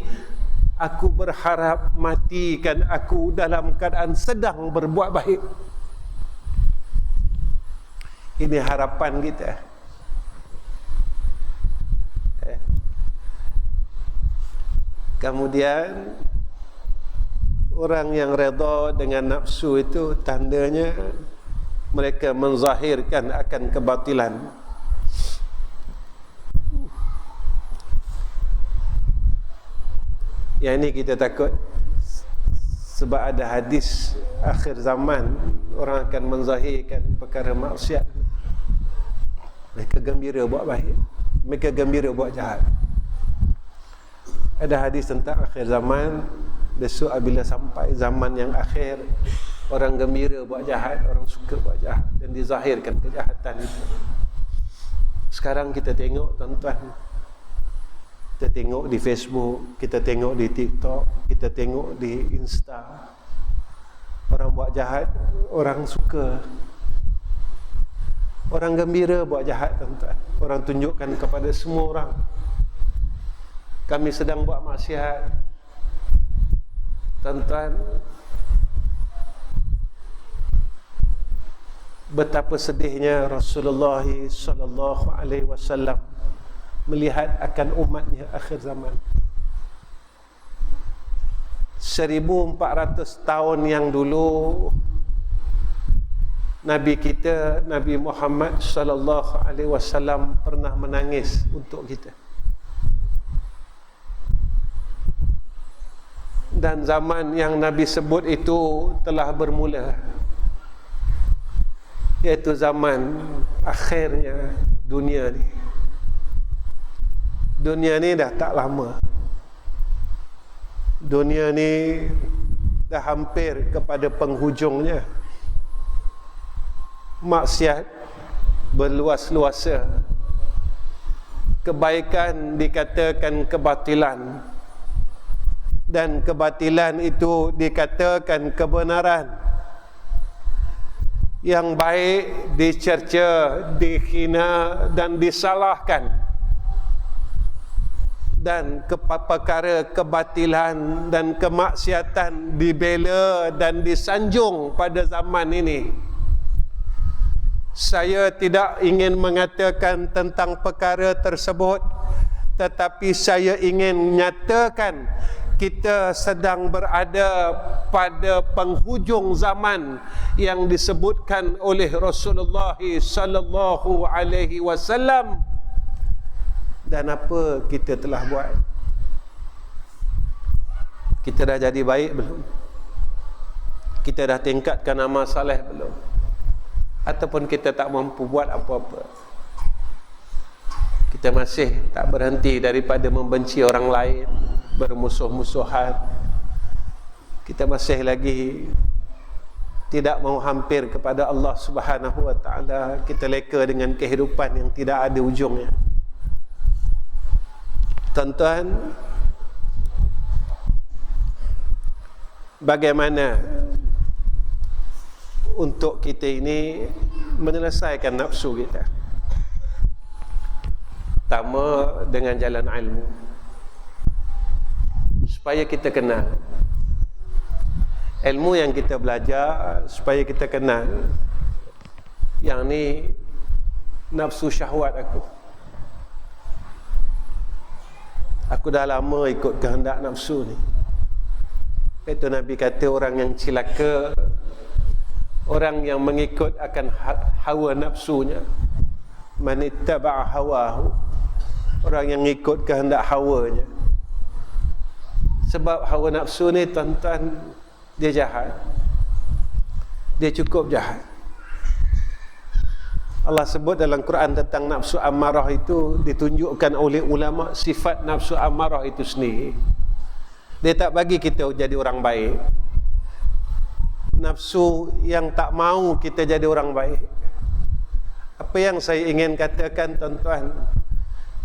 aku berharap matikan aku dalam keadaan sedang berbuat baik. Ini harapan kita. Kemudian orang yang redha dengan nafsu itu tandanya mereka menzahirkan akan kebatilan. Yang ini kita takut, sebab ada hadis akhir zaman orang akan menzahirkan perkara maksiat. Mereka gembira buat baik, mereka gembira buat jahat. Ada hadis tentang akhir zaman, besok apabila sampai zaman yang akhir, orang gembira buat jahat, orang suka buat jahat, dan dizahirkan kejahatan itu. Sekarang kita tengok tuan-tuan, kita tengok di Facebook, kita tengok di TikTok, kita tengok di Insta, orang buat jahat, orang suka, orang gembira buat jahat tuan-tuan. Orang tunjukkan kepada semua orang, kami sedang buat maksiat. Tuan-tuan, betapa sedihnya Rasulullah sallallahu alaihi wasallam melihat akan umatnya akhir zaman. 1400 tahun yang dulu Nabi kita, Nabi Muhammad sallallahu alaihi wasallam pernah menangis untuk kita. Dan zaman yang Nabi sebut itu telah bermula, iaitu zaman akhirnya dunia ni. Dunia ni dah tak lama. Dunia ni dah hampir kepada penghujungnya. Maksiat berluas-luasa, kebaikan dikatakan kebatilan, dan kebatilan itu dikatakan kebenaran. Yang baik dicerca, dihina dan disalahkan, dan perkara kebatilan dan kemaksiatan dibela dan disanjung pada zaman ini. Saya tidak ingin mengatakan tentang perkara tersebut, tetapi saya ingin menyatakan kita sedang berada pada penghujung zaman yang disebutkan oleh Rasulullah sallallahu alaihi wasallam. Dan apa kita telah buat? Kita dah jadi baik belum? Kita dah tingkatkan amal soleh belum? Ataupun kita tak mampu buat apa-apa? Kita masih tak berhenti daripada membenci orang lain, bermusuh-musuhan. Kita masih lagi tidak mau hampir kepada Allah Subhanahu wa taala. Kita leka dengan kehidupan yang tidak ada ujungnya. Tuan-tuan, bagaimana untuk kita ini menyelesaikan nafsu kita? Pertama, dengan jalan ilmu, supaya kita kenal. Ilmu yang kita belajar supaya kita kenal, yang ni nafsu syahwat aku. Aku dah lama ikut kehendak nafsu ni. Itu Nabi kata orang yang celaka, orang yang mengikut akan hawa nafsunya. Man ittaba'a hawahu, orang yang ikut kehendak hawanya. Sebab hawa nafsu ni tuan-tuan, dia jahat. Dia cukup jahat. Allah sebut dalam Quran tentang nafsu amarah itu, ditunjukkan oleh ulama sifat nafsu amarah itu sendiri. Dia tak bagi kita jadi orang baik. Nafsu yang tak mau kita jadi orang baik. Apa yang saya ingin katakan tuan-tuan,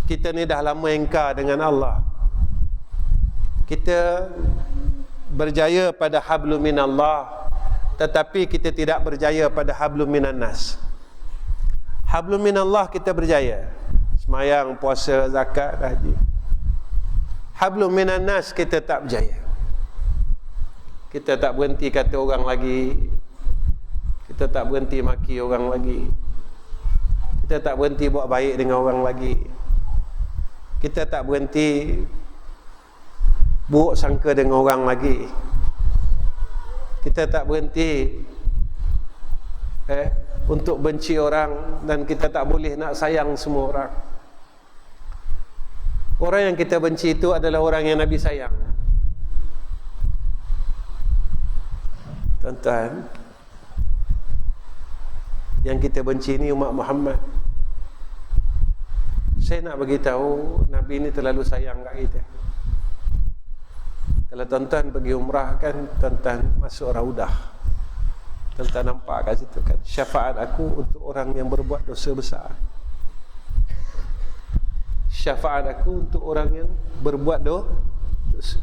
kita ni dah lama engkar dengan Allah. Kita berjaya pada hablum minallah, tetapi kita tidak berjaya pada hablum minan nas. Hablum minallah kita berjaya, semayang, puasa, zakat, haji. hablum minan nas, kita tak berjaya. Kita tak berhenti kata orang lagi, kita tak berhenti maki orang lagi, kita tak berhenti buat baik dengan orang lagi, kita tak berhenti buruk sangka dengan orang lagi, kita tak berhenti untuk benci orang, dan kita tak boleh nak sayang semua orang. Orang yang kita benci itu adalah orang yang Nabi sayang. Tuan-tuan, yang kita benci ini umat Muhammad. Saya nak bagi tahu Nabi ini terlalu sayang kat kita. Kalau tuan-tuan pergi umrah kan, tuan-tuan masuk Raudah, tuan-tuan nampak kat situ kan, syafaat aku untuk orang yang berbuat dosa besar. Syafaat aku untuk orang yang berbuat dosa.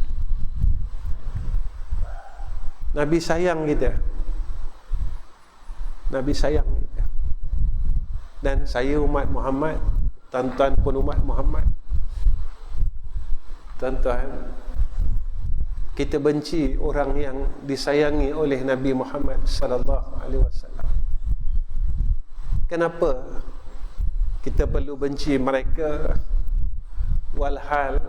Nabi sayang kita. Nabi sayang kita. Dan saya umat Muhammad, tuan-tuan pun umat Muhammad. Tuan-tuan, kita benci orang yang disayangi oleh Nabi Muhammad sallallahu alaihi wasallam. Kenapa kita perlu benci mereka? Walhal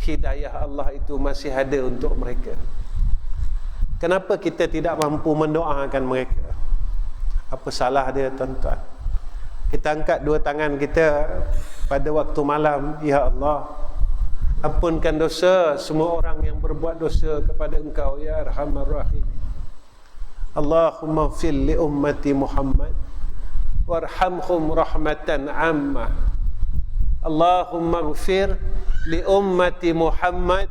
hidayah Allah itu masih ada untuk mereka. Kenapa kita tidak mampu mendoakan mereka? Apa salah dia, tuan-tuan? Kita angkat dua tangan kita pada waktu malam, ya Allah, ampunkan dosa semua orang yang berbuat dosa kepada Engkau, ya Arhamar Rahim. Allahumma fil li ummati Muhammad warhamhum rahmatan amma. Allahumma ghfir li ummati Muhammad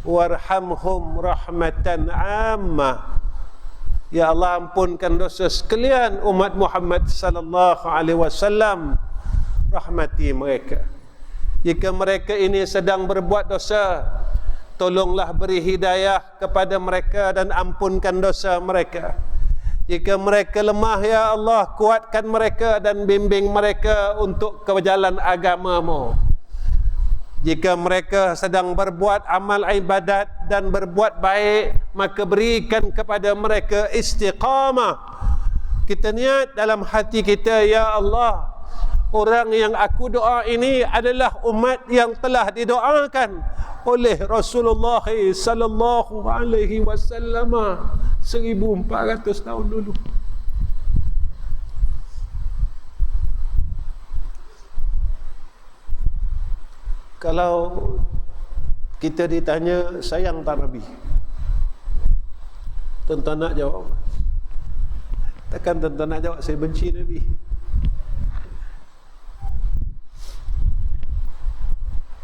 warhamhum rahmatan amma. Ya Allah, ampunkan dosa sekalian umat Muhammad sallallahu alaihi wasallam, rahmati mereka. Jika mereka ini sedang berbuat dosa, tolonglah beri hidayah kepada mereka dan ampunkan dosa mereka. Jika mereka lemah, ya Allah, kuatkan mereka dan bimbing mereka untuk ke jalan agama-Mu. Jika mereka sedang berbuat amal ibadat dan berbuat baik, maka berikan kepada mereka istiqamah. Kita niat dalam hati kita, ya Allah, orang yang aku doa ini adalah umat yang telah didoakan oleh Rasulullah sallallahu alaihi wasallam 1400 tahun dulu. Kalau kita ditanya sayang tak Nabi, tuan-tuan nak jawab? Takkan tuan-tuan nak jawab saya benci Nabi?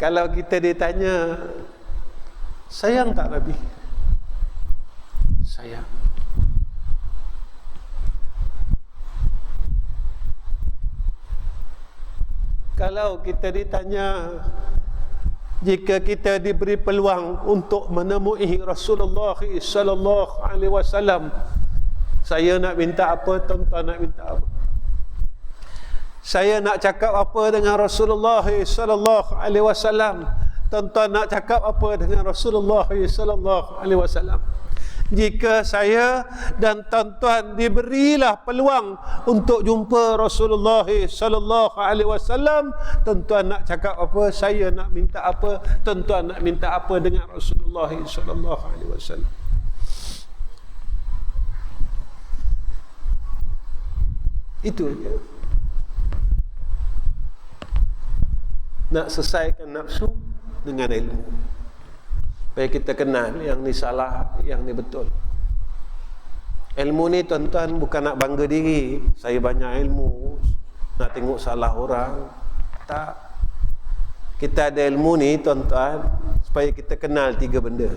Kalau kita ditanya sayang tak Nabi? Sayang. Kalau kita ditanya, jika kita diberi peluang untuk menemui Rasulullah sallallahu alaihi wasallam, saya nak minta apa, tuan-tuan nak minta apa? Saya nak cakap apa dengan Rasulullah sallallahu alaihi wasallam, tuan-tuan nak cakap apa dengan Rasulullah sallallahu alaihi wasallam? Jika saya dan tuan-tuan diberilah peluang untuk jumpa Rasulullah sallallahu alaihi wasallam, tuan-tuan nak cakap apa, saya nak minta apa, tuan-tuan nak minta apa dengan Rasulullah sallallahu alaihi wasallam? Itu dia. Nak selesaikan nafsu dengan ilmu. Supaya kita kenal yang ni salah, yang ni betul. Ilmu ni, tuan-tuan, bukan nak bangga diri, saya banyak ilmu, nak tengok salah orang. Tak. Kita ada ilmu ni, tuan-tuan, supaya kita kenal tiga benda.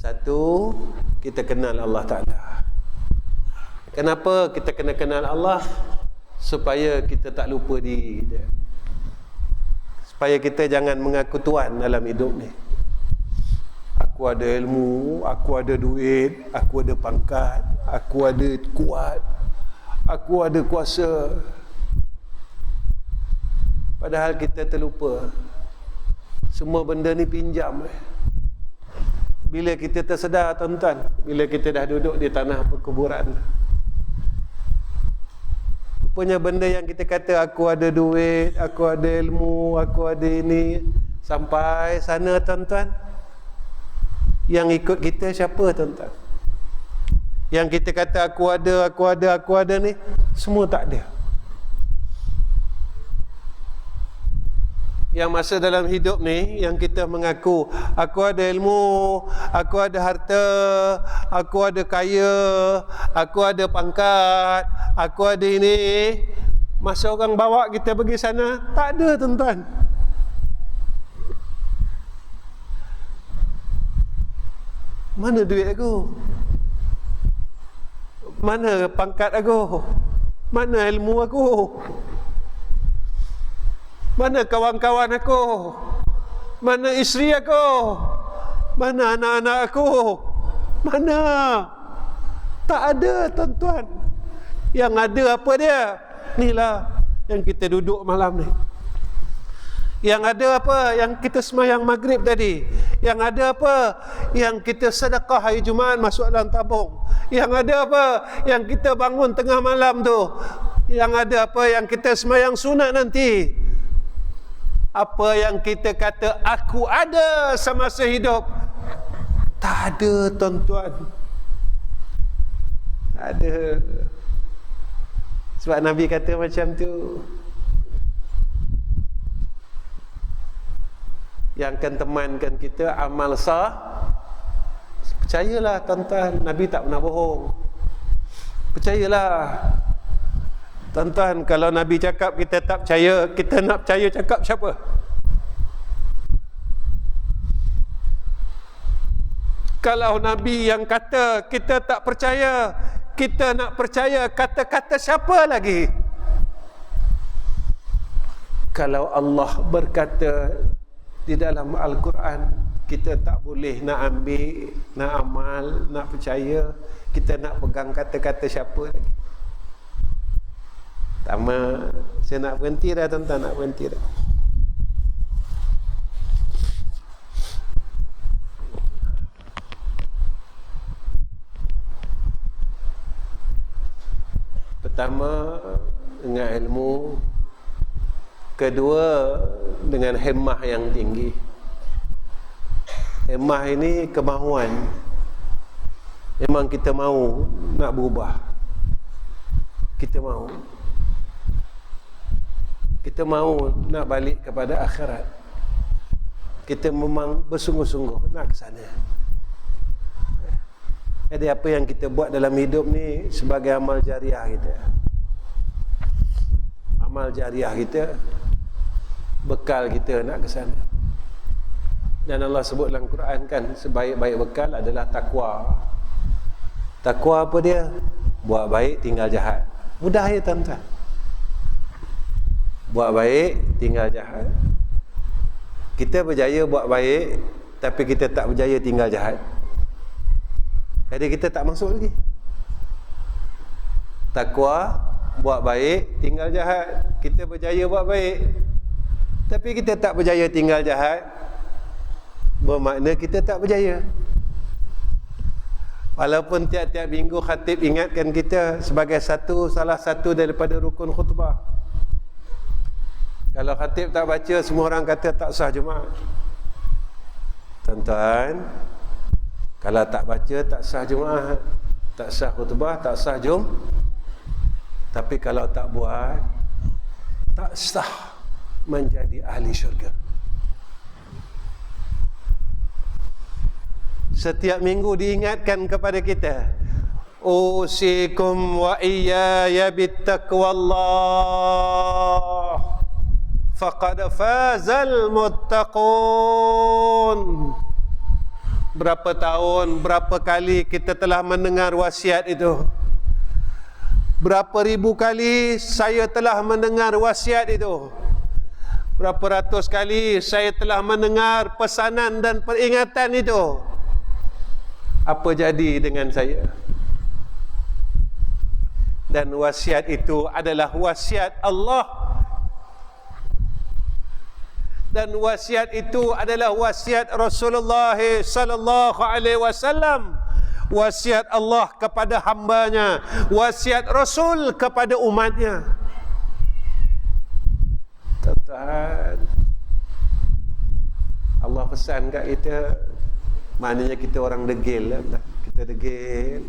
Satu, kita kenal Allah Ta'ala. Kenapa kita kena kenal Allah? Supaya kita tak lupa diri dia. Supaya kita jangan mengaku Tuhan dalam hidup ni. Aku ada ilmu, aku ada duit, aku ada pangkat, aku ada kuat, aku ada kuasa. Padahal kita terlupa Semua benda ni pinjam. Bila kita tersedar, tuan-tuan, bila kita dah duduk di tanah perkuburan, rupanya benda yang kita kata aku ada duit, aku ada ilmu, aku ada ini, sampai sana, tuan-tuan, yang ikut kita siapa, tuan-tuan? Yang kita kata aku ada ni, semua tak ada. Yang masa dalam hidup ni, yang kita mengaku aku ada ilmu, aku ada harta, aku ada kaya, aku ada pangkat, aku ada ini, masa orang bawa kita pergi sana, tak ada, tuan-tuan. Mana duit aku? Mana pangkat aku? Mana ilmu aku? Mana kawan-kawan aku? Mana isteri aku? Mana anak-anak aku? Mana? Tak ada, tuan-tuan. Yang ada apa dia? Inilah yang kita duduk malam ni. Yang ada apa? Yang kita sembahyang maghrib tadi. Yang ada apa? Yang kita sedekah hari Jumaat masuk dalam tabung. Yang ada apa? Yang kita bangun tengah malam tu. Yang ada apa? Yang kita sembahyang sunat nanti. Apa yang kita kata aku ada semasa hidup, tak ada, tuan-tuan. Tak ada. Sebab Nabi kata macam tu. Yang akan temankan kita amal sah. Percayalah, tuan-tuan, Nabi tak pernah bohong. Percayalah, tuan-tuan. Kalau Nabi cakap kita tak percaya, kita nak percaya cakap siapa? Kalau Nabi yang kata kita tak percaya, kita nak percaya kata-kata siapa lagi? Kalau Allah berkata di dalam Al-Quran, kita tak boleh nak ambil, nak amal, nak percaya, kita nak pegang kata-kata siapa lagi? Pertama, saya nak berhenti dah, tuan-tuan, nak berhenti dah. Pertama, dengan ilmu. Kedua, dengan himmah yang tinggi. Himmah ini kemahuan. Memang kita mahu nak berubah. Kita mahu. Kita mahu nak balik kepada akhirat. Kita memang bersungguh-sungguh nak ke sana. Jadi apa yang kita buat dalam hidup ni sebagai amal jariah kita. Amal jariah kita, bekal kita nak ke sana. Dan Allah sebut dalam Quran kan, sebaik-baik bekal adalah takwa. Takwa apa dia? Buat baik, tinggal jahat. Mudah ya, tuan-tuan. Buat baik, tinggal jahat. Kita berjaya buat baik, tapi kita tak berjaya tinggal jahat. Jadi kita tak masuk lagi. Takwa, buat baik, tinggal jahat. Kita berjaya buat baik, tapi kita tak berjaya tinggal jahat, bermakna kita tak berjaya. Walaupun tiap-tiap minggu khatib ingatkan kita sebagai salah satu daripada rukun khutbah. Kalau khatib tak baca, semua orang kata tak sah Jumaat. Tuan-tuan, kalau tak baca, tak sah Jumaat, tak sah khutbah, tak sah Tapi kalau tak buat, tak sah menjadi ahli syurga. Setiap minggu diingatkan kepada kita, usikum wa iyaya bittaqwallah faqad fazal muttaqun. Berapa tahun, berapa kali kita telah mendengar wasiat itu. Berapa ribu kali saya telah mendengar wasiat itu. Berapa ratus kali saya telah mendengar pesanan dan peringatan itu. Apa jadi dengan saya? Dan wasiat itu adalah wasiat Allah. dan wasiat itu adalah wasiat Rasulullah sallallahu alaihi wasallam, wasiat Allah kepada hambanya, wasiat Rasul kepada umatnya. Tuan, Allah pesan kat kita, maknanya kita orang degil lah. Kita degil.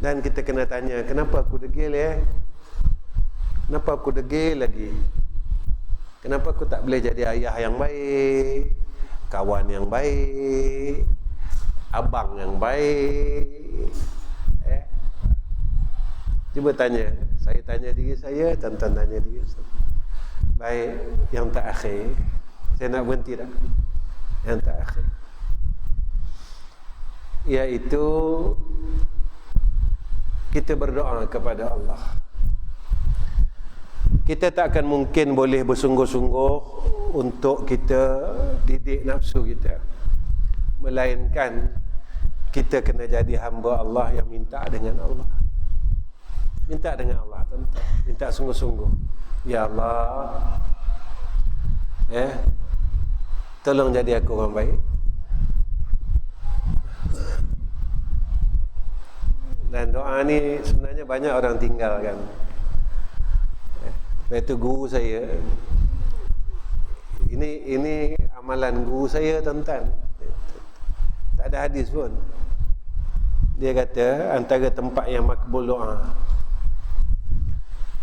Dan kita kena tanya, kenapa aku degil Kenapa aku degil lagi? Kenapa aku tak boleh jadi ayah yang baik, kawan yang baik, abang yang baik? Cuba tanya. Saya tanya diri saya, tuan-tuan tanya diri saya. Baik, yang tak akhir. Saya nak berhenti tak? Yang tak akhir, iaitu kita berdoa kepada Allah. Kita tak akan mungkin boleh bersungguh-sungguh untuk kita didik nafsu kita, melainkan kita kena jadi hamba Allah yang minta dengan Allah. Minta dengan Allah, tuan-tuan. Minta sungguh-sungguh. Ya Allah, tolong jadi aku orang baik. Dan doa ni sebenarnya banyak orang tinggalkan. Itu guru saya. Ini amalan guru saya, tuan-tuan. Tak ada hadis pun. Dia kata antara tempat yang makbul doa.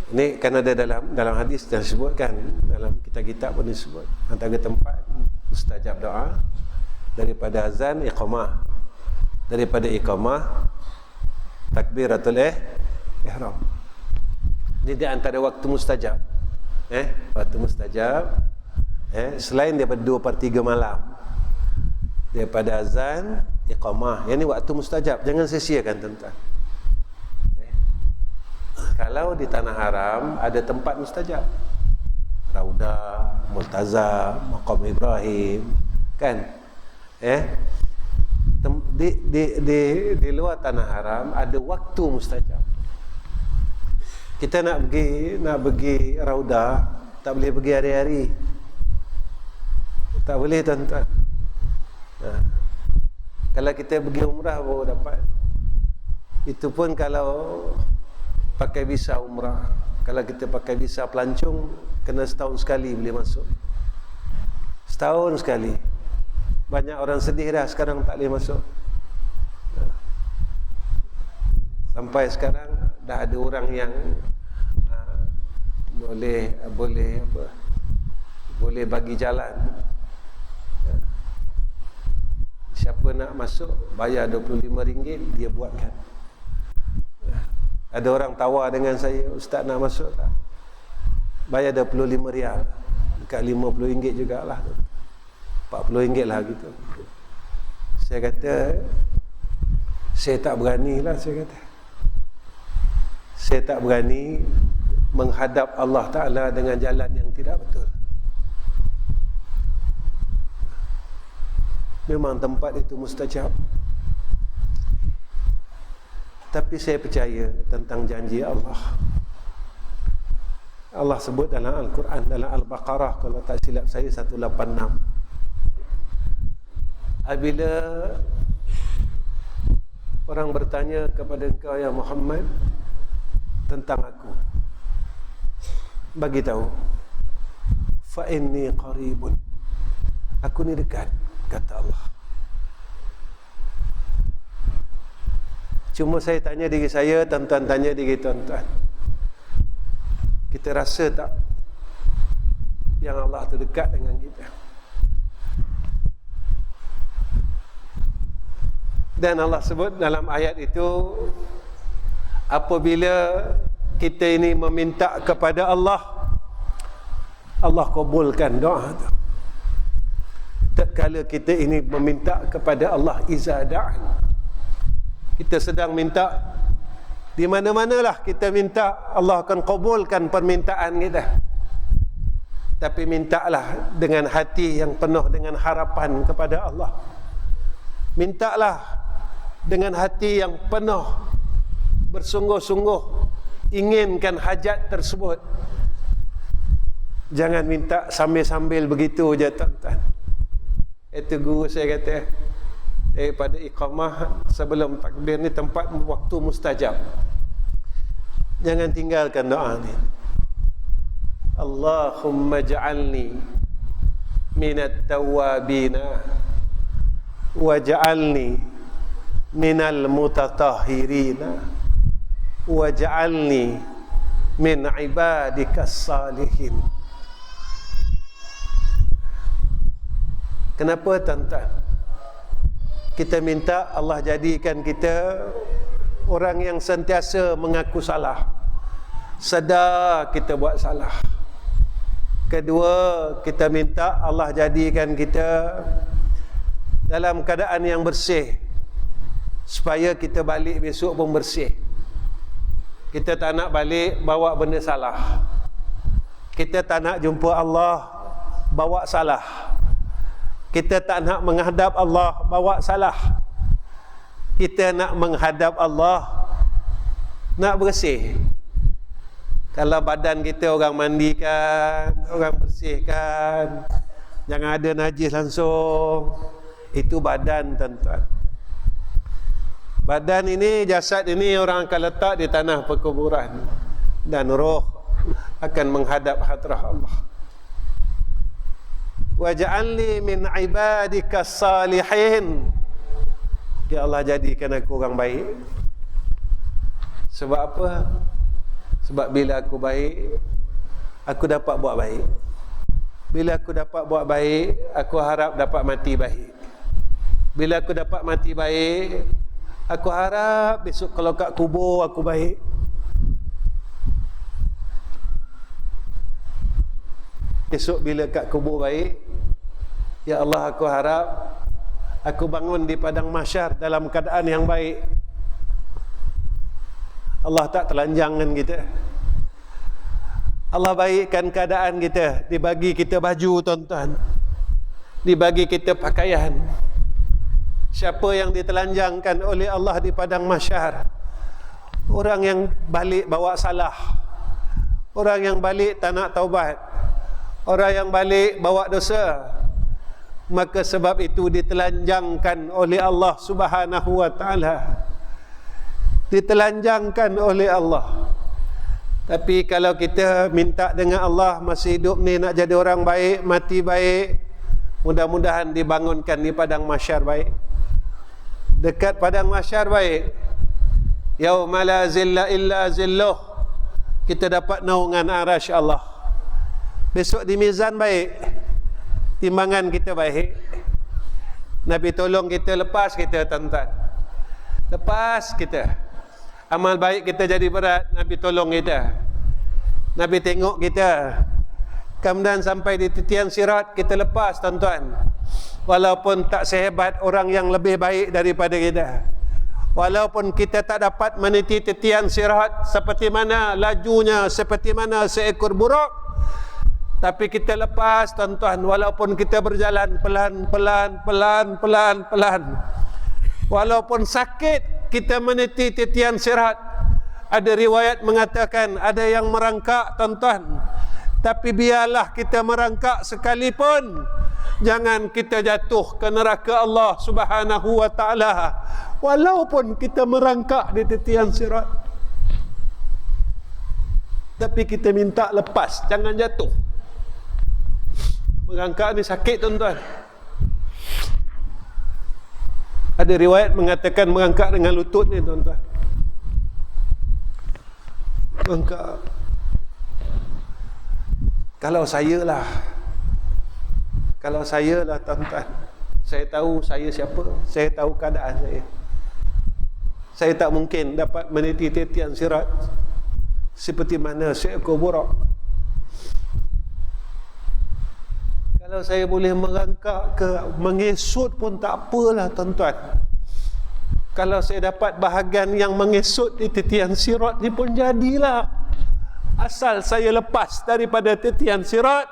Ini kan ada dalam hadis yang disebutkan, dalam kitab-kitab pun disebut. Antara tempat mustajab doa daripada azan iqamah. Daripada iqamah takbiratul ihram. Ini di antara waktu mustajab. Waktu mustajab. Selain daripada 2/3 malam. Daripada azan, iqamah. Yang ni waktu mustajab. Jangan sia-siakan, tuan-tuan. Kalau di tanah haram ada tempat mustajab. Raudah, Multazam, Maqam Ibrahim. Kan? Di luar tanah haram ada waktu mustajab. Kita nak pergi Raudah, tak boleh pergi hari-hari. Tak boleh, tuan-tuan. Kalau kita pergi umrah baru dapat. Itu pun kalau pakai visa umrah. Kalau kita pakai visa pelancong, kena setahun sekali boleh masuk. Setahun sekali. Banyak orang sedih dah sekarang tak boleh masuk. Sampai sekarang dah ada orang yang boleh bagi jalan. Siapa nak masuk bayar RM25, dia buatkan. Ada orang tawar dengan saya, ustaz nak masuk tak? Bayar RM25, dekat RM50 jugalah, RM40 lah gitu. Saya kata, saya tak berani lah, saya kata. Saya tak berani menghadap Allah Ta'ala dengan jalan yang tidak betul. Memang tempat itu mustajab. Tapi saya percaya tentang janji Allah. Allah sebut dalam Al-Quran, dalam Al-Baqarah, kalau tak silap saya 186. Apabila orang bertanya kepada engkau ya Muhammad tentang aku, bagi tahu, fa inni qaribun, aku ni dekat, kata Allah. Cuma saya tanya diri saya, tuan-tuan tanya diri tuan-tuan, kita rasa tak yang Allah tu dekat dengan kita? Dan Allah sebut dalam ayat itu, apabila kita ini meminta kepada Allah, Allah kabulkan doa itu. Tatkala kita ini meminta kepada Allah, iza da'an, kita sedang minta, di mana-manalah kita minta, Allah akan kabulkan permintaan kita. Tapi mintalah dengan hati yang penuh dengan harapan kepada Allah. Mintalah dengan hati yang penuh, bersungguh-sungguh inginkan hajat tersebut. Jangan minta sambil-sambil begitu je tuan-tuan. Itu guru saya kata, daripada iqamah sebelum takbir ni tempat waktu mustajab. Jangan tinggalkan doa ni. Allahumma ja'alni minat tawwabina waj'alni minal mutatahhirina waj'alni min ibadikas salihin. Kenapa tuan-tuan? Kita minta Allah jadikan kita orang yang sentiasa mengaku salah, sedar kita buat salah. Kedua, kita minta Allah jadikan kita dalam keadaan yang bersih, supaya kita balik besok pun bersih. Kita tak nak balik bawa benda salah. Kita tak nak jumpa Allah bawa salah. Kita tak nak menghadap Allah bawa salah. Kita nak menghadap Allah nak bersih. Kalau badan kita orang mandikan, orang bersihkan, jangan ada najis langsung, itu badan tuan-tuan. Badan ini, jasad ini orang akan letak di tanah perkuburan, dan roh akan menghadap hadrah Allah. Waj'alni min ibadikas salihin. Ya Allah, jadikan aku orang baik. Sebab apa? Sebab bila aku baik, aku dapat buat baik. Bila aku dapat buat baik, aku harap dapat mati baik. Bila aku dapat mati baik, aku harap besok kalau kat kubur aku baik. Besok bila kat kubur baik, ya Allah, aku harap aku bangun di padang mahsyar dalam keadaan yang baik. Allah tak telanjangan kita. Allah baikkan keadaan kita. Dibagi kita baju tuan-tuan, dibagi kita pakaian. Siapa yang ditelanjangkan oleh Allah di padang mahsyar? Orang yang balik bawa salah, orang yang balik tak nak taubat, orang yang balik bawa dosa. Maka sebab itu ditelanjangkan oleh Allah Subhanahu wa ta'ala. Ditelanjangkan oleh Allah. Tapi kalau kita minta dengan Allah, masih hidup ni nak jadi orang baik, mati baik, mudah-mudahan dibangunkan di padang mahsyar baik. Dekat padang mahsyar baik, yauma la zilla illa zilluh, kita dapat naungan arasy Allah. Besok di mizan baik, timbangan kita baik. Nabi tolong kita, lepas kita tuan-tuan, lepas kita. Amal baik kita jadi berat, Nabi tolong kita. Nabi tengok kita. Kemudian sampai di titian sirat, kita lepas tuan-tuan. Walaupun tak sehebat orang yang lebih baik daripada kita. Walaupun kita tak dapat meniti titian sirat seperti mana lajunya, seperti mana seekor buruk, tapi kita lepas tuan-tuan. Walaupun kita berjalan pelan-pelan. Walaupun sakit kita meniti titian sirat. Ada riwayat mengatakan ada yang merangkak tuan-tuan. Tapi biarlah kita merangkak sekalipun, jangan kita jatuh ke neraka Allah Subhanahu wa ta'ala. Walaupun kita merangkak di titian sirat, tapi kita minta lepas, jangan jatuh. Merangkak ni sakit tuan-tuan. Ada riwayat mengatakan merangkak dengan lutut ni tuan-tuan. Merangkak. Kalau saya lah tuan-tuan, saya tahu saya siapa, saya tahu keadaan saya. Saya tak mungkin dapat meniti titian sirat seperti mana seekor buruk. Kalau saya boleh merangkak ke mengesut pun tak apalah tuan-tuan. Kalau saya dapat bahagian yang mengesut di titian sirat ni pun jadilah. Asal saya lepas daripada titian sirat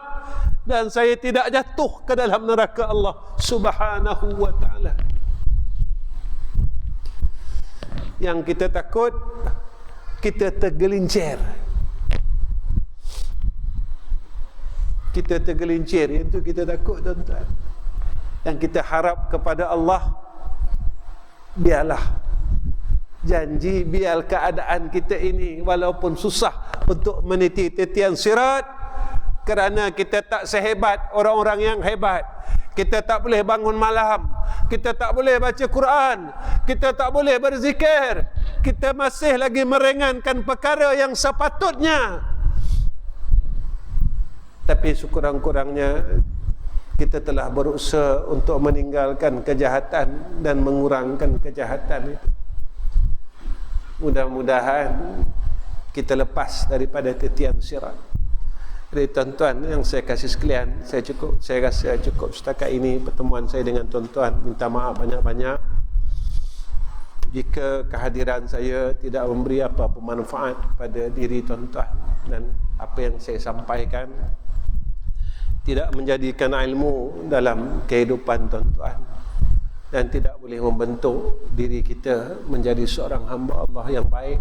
dan saya tidak jatuh ke dalam neraka Allah Subhanahu wa ta'ala. Yang kita takut, kita tergelincir. kita tergelincir. Itu kita takut, tuan-tuan. Yang kita harap kepada Allah, biarlah janji, biar keadaan kita ini walaupun susah untuk meniti titian sirat, kerana kita tak sehebat orang-orang yang hebat. Kita tak boleh bangun malam, kita tak boleh baca Quran, kita tak boleh berzikir, kita masih lagi meringankan perkara yang sepatutnya. Tapi sekurang-kurangnya kita telah berusaha untuk meninggalkan kejahatan dan mengurangkan kejahatan itu. Mudah-mudahan kita lepas daripada titian sirat. Jadi tuan-tuan yang saya kasih sekalian, saya rasa cukup setakat ini pertemuan saya dengan tuan-tuan. Minta maaf banyak-banyak jika kehadiran saya tidak memberi apa-apa manfaat kepada diri tuan-tuan, dan apa yang saya sampaikan tidak menjadikan ilmu dalam kehidupan tuan-tuan, dan tidak boleh membentuk diri kita menjadi seorang hamba Allah yang baik.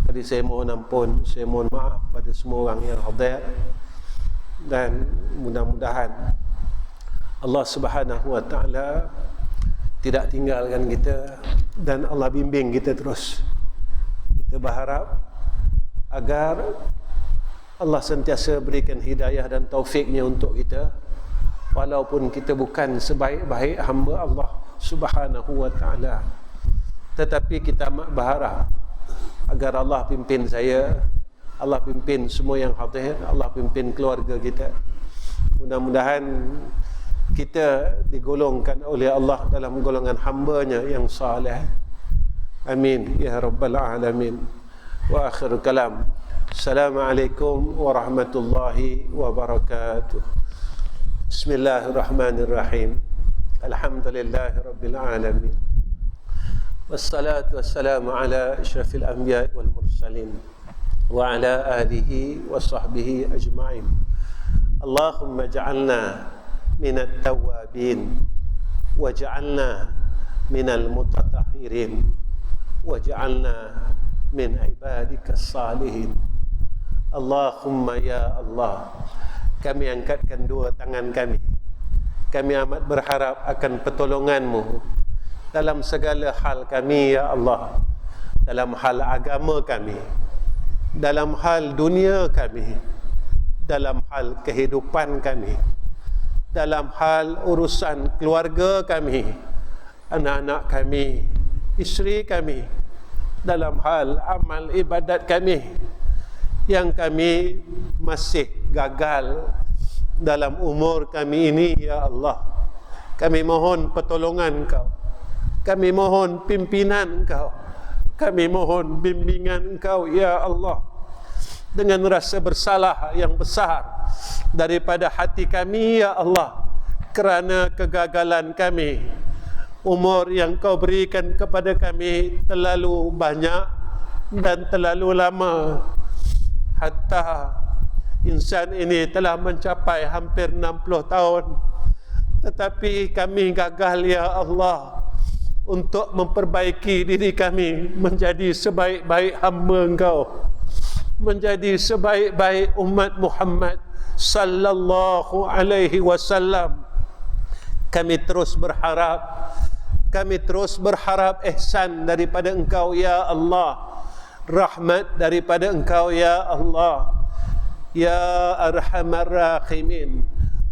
Jadi saya mohon ampun, saya mohon maaf pada semua orang yang hadir, dan mudah-mudahan Allah Subhanahu wa taala tidak tinggalkan kita, dan Allah bimbing kita terus. Kita berharap agar Allah sentiasa berikan hidayah dan taufiknya untuk kita, walaupun kita bukan sebaik-baik hamba Allah Subhanahu wa taala, tetapi kita amat berharap agar Allah pimpin saya, Allah pimpin semua yang hadir, Allah pimpin keluarga kita. Mudah-mudahan kita digolongkan oleh Allah dalam golongan hamba-Nya yang saleh. Amin ya rabbal alamin. Wa akhir kalam. Assalamualaikum warahmatullahi wabarakatuh. Bismillahirrahmanirrahim. Alhamdulillahi rabbil alamin. Wassalatu wassalamu ala asyrafil anbiya wal mursalin wa ala alihi wa sahbihi ajma'in. Allahumma ja'alna minat tawabin wa ja'alna minal mutatahhirin wa ja'alna min ibadikas salihin. Allahumma ya Allah, kami angkatkan dua tangan kami. Kami amat berharap akan pertolongan-Mu dalam segala hal kami ya Allah, dalam hal agama kami, dalam hal dunia kami, dalam hal kehidupan kami, dalam hal urusan keluarga kami, anak-anak kami, isteri kami, dalam hal amal ibadat kami yang kami masih gagal dalam umur kami ini ya Allah. Kami mohon pertolongan Engkau, kami mohon pimpinan Engkau, kami mohon bimbingan Engkau ya Allah. Dengan rasa bersalah yang besar daripada hati kami ya Allah, kerana kegagalan kami. Umur yang Kau berikan kepada kami terlalu banyak dan terlalu lama, hatta insan ini telah mencapai hampir 60 tahun, tetapi kami gagal ya Allah untuk memperbaiki diri kami menjadi sebaik-baik hamba Engkau, menjadi sebaik-baik umat Muhammad sallallahu alaihi wasallam. Kami terus berharap ihsan daripada Engkau ya Allah, rahmat daripada Engkau ya Allah, ya arhamar rahimin.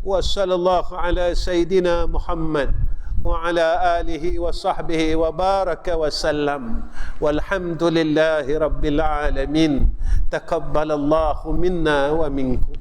Wa sallallahu ala sayyidina Muhammad wa ala alihi wa sahbihi wa baraka wa sallam. Walhamdulillahi rabbil alamin. Taqabbalallahu minna wa minkum.